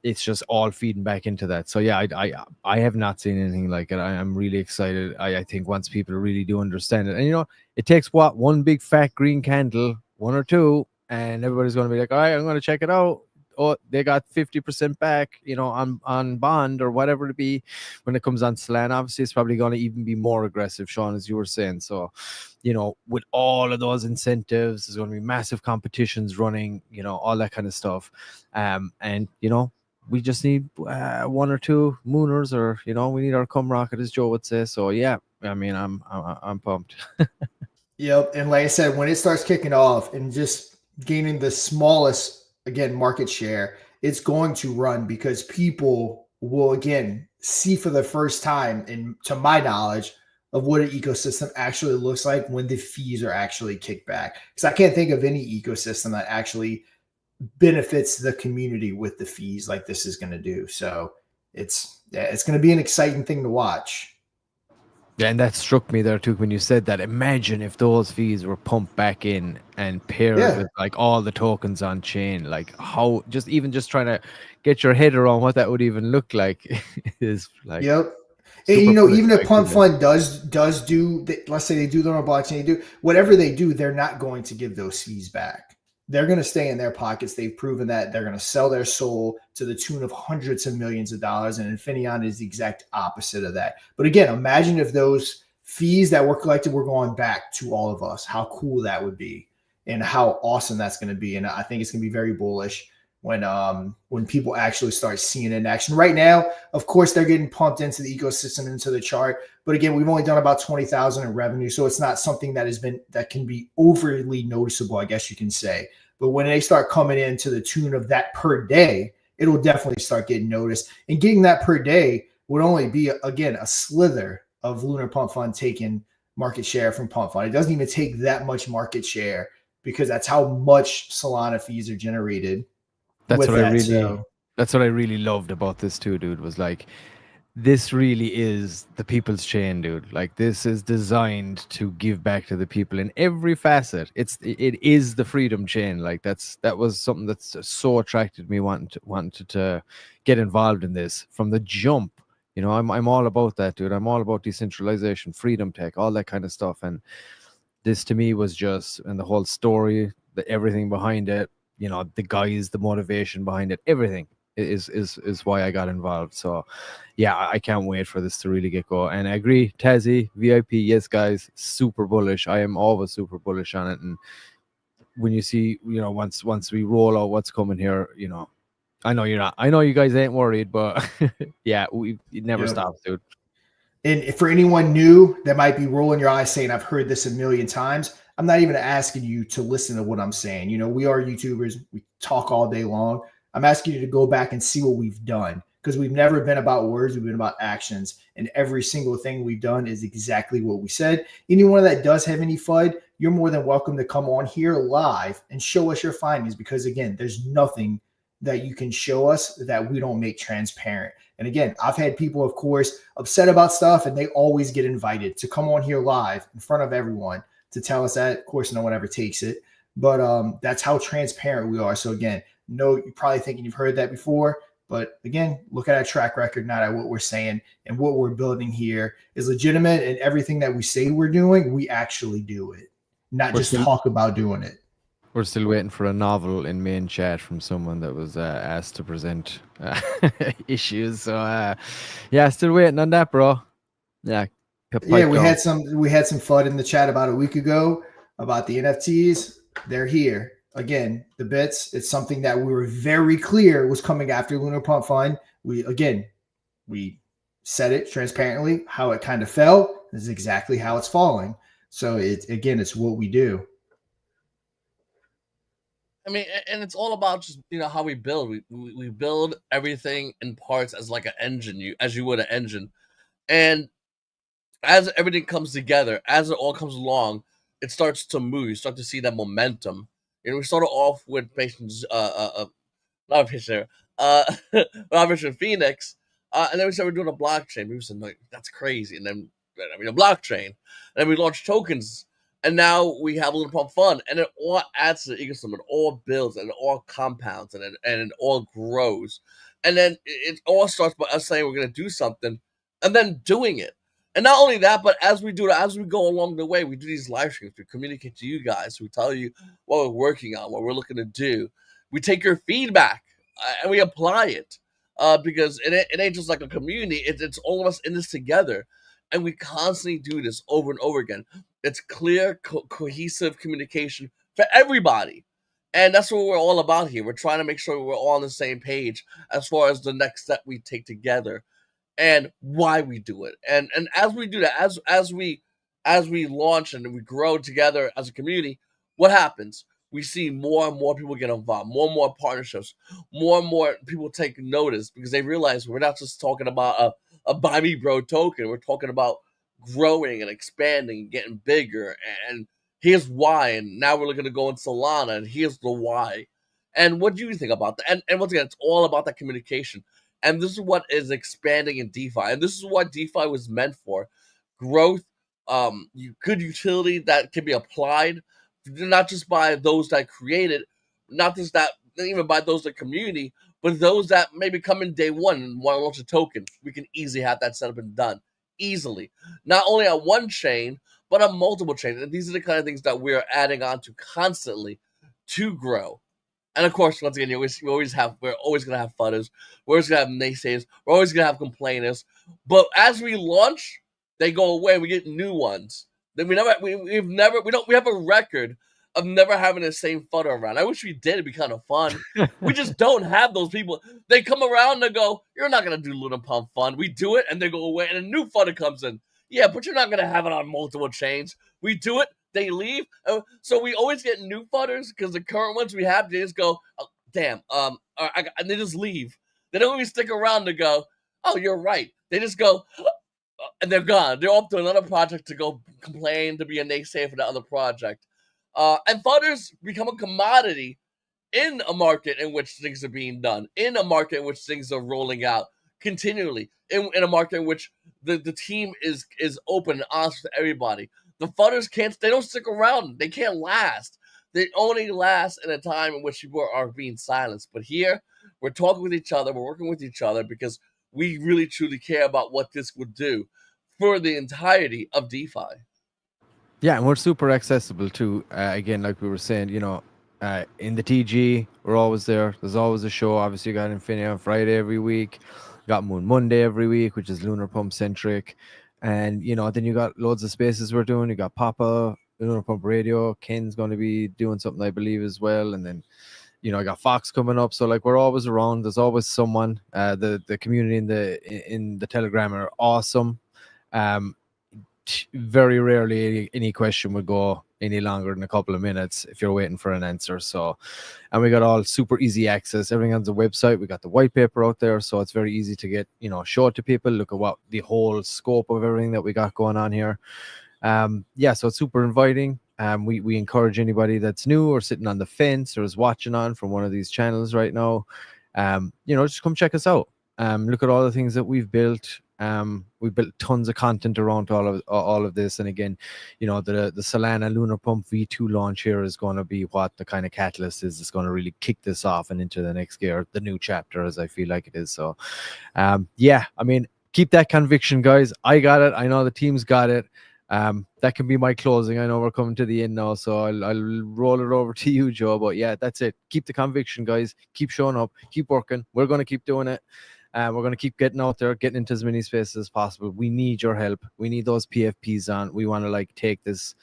it's just all feeding back into that. So yeah, I have not seen anything like it. I'm really excited. I think once people really do understand it, and it takes one big fat green candle, one or two, and everybody's going to be like, all right, I'm going to check it out. Oh, they got 50% back, on bond or whatever it be when it comes on Solana. Obviously, it's probably going to even be more aggressive, Sean, as you were saying. So, with all of those incentives, there's going to be massive competitions running, all that kind of stuff. And, we just need one or two mooners, or, we need our cum rocket, as Joe would say. So, yeah, I mean, I'm pumped. Yep. And like I said, when it starts kicking off and just gaining the smallest, again, market share, it's going to run, because people will, again, see for the first time, and to my knowledge, of what an ecosystem actually looks like when the fees are actually kicked back. Because I can't think of any ecosystem that actually benefits the community with the fees like this is going to do. So it's going to be an exciting thing to watch. Yeah, and that struck me there too when you said that. Imagine if those fees were pumped back in and paired Yeah. with like all the tokens on chain. Like how just trying to get your head around what that would even look like is like Yep. And super bullish. even if I Pump agree, man. Fund does do, let's say they do their own blockchain, they do whatever they do, they're not going to give those fees back. They're going to stay in their pockets. They've proven that they're going to sell their soul to the tune of hundreds of millions of dollars. And Infinion is the exact opposite of that. But again, imagine if those fees that were collected were going back to all of us. How cool that would be, and how awesome that's going to be. And I think it's going to be very bullish when people actually start seeing it in action. Right now, of course, they're getting pumped into the ecosystem, into the chart. But again, we've only done about 20,000 in revenue, so it's not something that can be overly noticeable, I guess you can say. But when they start coming in to the tune of that per day, it'll definitely start getting noticed. And getting that per day would only be, again, a slither of Lunar Pump Fund taking market share from Pump Fund. It doesn't even take that much market share because that's how much Solana fees are generated That's with what I that. really So that's what I really loved about this too, dude, was like this really is the people's chain, dude. Like this is designed to give back to the people in every facet. It is the freedom chain. Like that was something that's so attracted me wanting to get involved in this from the jump. You know, I'm all about that, dude. I'm all about decentralization, freedom tech, all that kind of stuff. And this to me was just, and the whole story, the everything behind it, you know, the guys, the motivation behind it, everything is why I got involved. So yeah, I can't wait for this to really get going. And I agree, Tazzy, VIP, yes guys, super bullish. I am always super bullish on it. And when you see, you know, once we roll out what's coming here, you know, I know you're not, I know you guys ain't worried, but yeah, it never yeah. stops, dude. And for anyone new that might be rolling your eyes saying, I've heard this a million times, I'm not even asking you to listen to what I'm saying. You know, we are YouTubers, we talk all day long. I'm asking you to go back and see what we've done because we've never been about words, we've been about actions. And every single thing we've done is exactly what we said. Anyone that does have any FUD, you're more than welcome to come on here live and show us your findings because, again, there's nothing that you can show us that we don't make transparent. And again, I've had people, of course, upset about stuff, and they always get invited to come on here live in front of everyone to tell us that. Of course, no one ever takes it, but that's how transparent we are. So again, no, you're probably thinking you've heard that before, but again, look at our track record, not at what we're saying, and what we're building here is legitimate. And everything that we say we're doing, we actually do it, not We're just still talk about doing it. We're still waiting for a novel in main chat from someone that was asked to present issues. So yeah, still waiting on that, bro. Yeah, Yeah, pipe down. we had some fun in the chat about a week ago about the NFTs. They're here. Again, the bits, it's something that we were very clear was coming after Lunar Pump Fund. We said it transparently how it kind of fell. This is exactly how it's falling. So it's what we do. I mean, and it's all about just how we build. We build everything in parts as like an engine, as you would an engine, and as everything comes together, as it all comes along, it starts to move. You start to see that momentum. We started off with patients, not patient, Robert Phoenix, and then we started doing a blockchain. We said, like, that's crazy, and then a blockchain, and then we launched tokens, and now we have a little pump fun, and it all adds to the ecosystem. It all builds, and it all compounds, and it all grows, and then it all starts by us saying we're going to do something, and then doing it. And not only that, but as we do it, as we go along the way, we do these live streams. We communicate to you guys. We tell you what we're working on, what we're looking to do. We take your feedback and we apply it because it ain't just like a community. It's all of us in this together. And we constantly do this over and over again. It's clear, cohesive communication for everybody. And that's what we're all about here. We're trying to make sure we're all on the same page as far as the next step we take together and why we do it. And as we do that, as we launch and we grow together as a community, what happens? We see more and more people get involved, more and more partnerships, more and more people take notice because they realize we're not just talking about a buy me bro token. We're talking about growing and expanding and getting bigger. And here's why. And now we're looking to go in Solana, and here's the why. And what do you think about that? And once again, it's all about that communication. And this is what is expanding in DeFi. And this is what DeFi was meant for. growth, good utility that can be applied, not just by those that create it, not just that even by those in the community, but those that maybe come in day one and want to launch a token. We can easily have that set up and done easily, not only on one chain but on multiple chains. And these are the kind of things that we're adding on to constantly to grow. And of course, once again, we're always gonna have fudders, we're always gonna have naysayers, we're always gonna have complainers. But as we launch, they go away. We get new ones. Then we have a record of never having the same fudder around. I wish we did. It'd be kind of fun. We just don't have those people. They come around and go, "You're not gonna do LunarPumpFun." We do it, and they go away, and a new fudder comes in. Yeah, but you're not gonna have it on multiple chains. We do it, they leave. So we always get new fudders because the current ones we have, they just go, oh, damn, and they just leave. They don't even stick around to go, oh, you're right. They just go, and they're gone. They're off to another project to go complain, to be a naysayer for the other project. And fudders become a commodity in a market in which things are being done, in a market in which things are rolling out continually, in a market in which the team is open and honest with everybody. The fudders they don't stick around. They can't last. They only last in a time in which people are being silenced. But here, we're talking with each other, we're working with each other because we really truly care about what this would do for the entirety of DeFi. Yeah, and we're super accessible too. Again, like we were saying, in the TG, we're always there. There's always a show. Obviously, you got Infinaeon Friday every week. You got Moon Monday every week, which is Lunar Pump centric. And, then you got loads of spaces we're doing. You got Papa, Lunar Pump Radio. Ken's going to be doing something, I believe, as well. And then, I got Fox coming up. So, like, we're always around. There's always someone. The community in the Telegram are awesome. Very rarely any question would go any longer than a couple of minutes if you're waiting for an answer. So, and we got all super easy access. Everything on the website. We got the white paper out there, so it's very easy to get, show it to people. Look at what the whole scope of everything that we got going on here. So it's super inviting. We encourage anybody that's new or sitting on the fence or is watching on from one of these channels right now, just come check us out. Look at all the things that we've built. We built tons of content around all of this, and again, the Solana Lunar Pump V2 launch here is going to be what the kind of catalyst is. It's going to really kick this off and into the next gear, the new chapter, as I feel like it is. So, keep that conviction, guys. I got it. I know the team's got it. That can be my closing. I know we're coming to the end now, so I'll roll it over to you, Joe. But yeah, that's it. Keep the conviction, guys. Keep showing up. Keep working. We're going to keep doing it. We're going to keep getting out there, getting into as many spaces as possible. We need your help. We need those PFPs on. We want to take this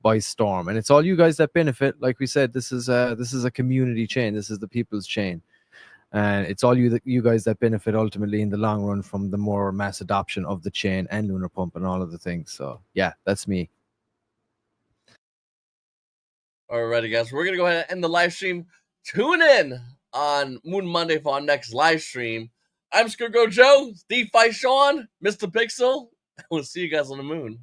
by storm, and it's all you guys that benefit. Like we said, this is a community chain. This is the people's chain, and it's all you guys that benefit ultimately in the long run from the more mass adoption of the chain and Lunar Pump and all of the things. So yeah, that's me. Alrighty, guys, we're gonna go ahead and end the live stream. Tune in on Moon Monday for our next live stream. I'm Skurgo Joe, DeFi Sean, Mr. Pixel. We'll see you guys on the moon.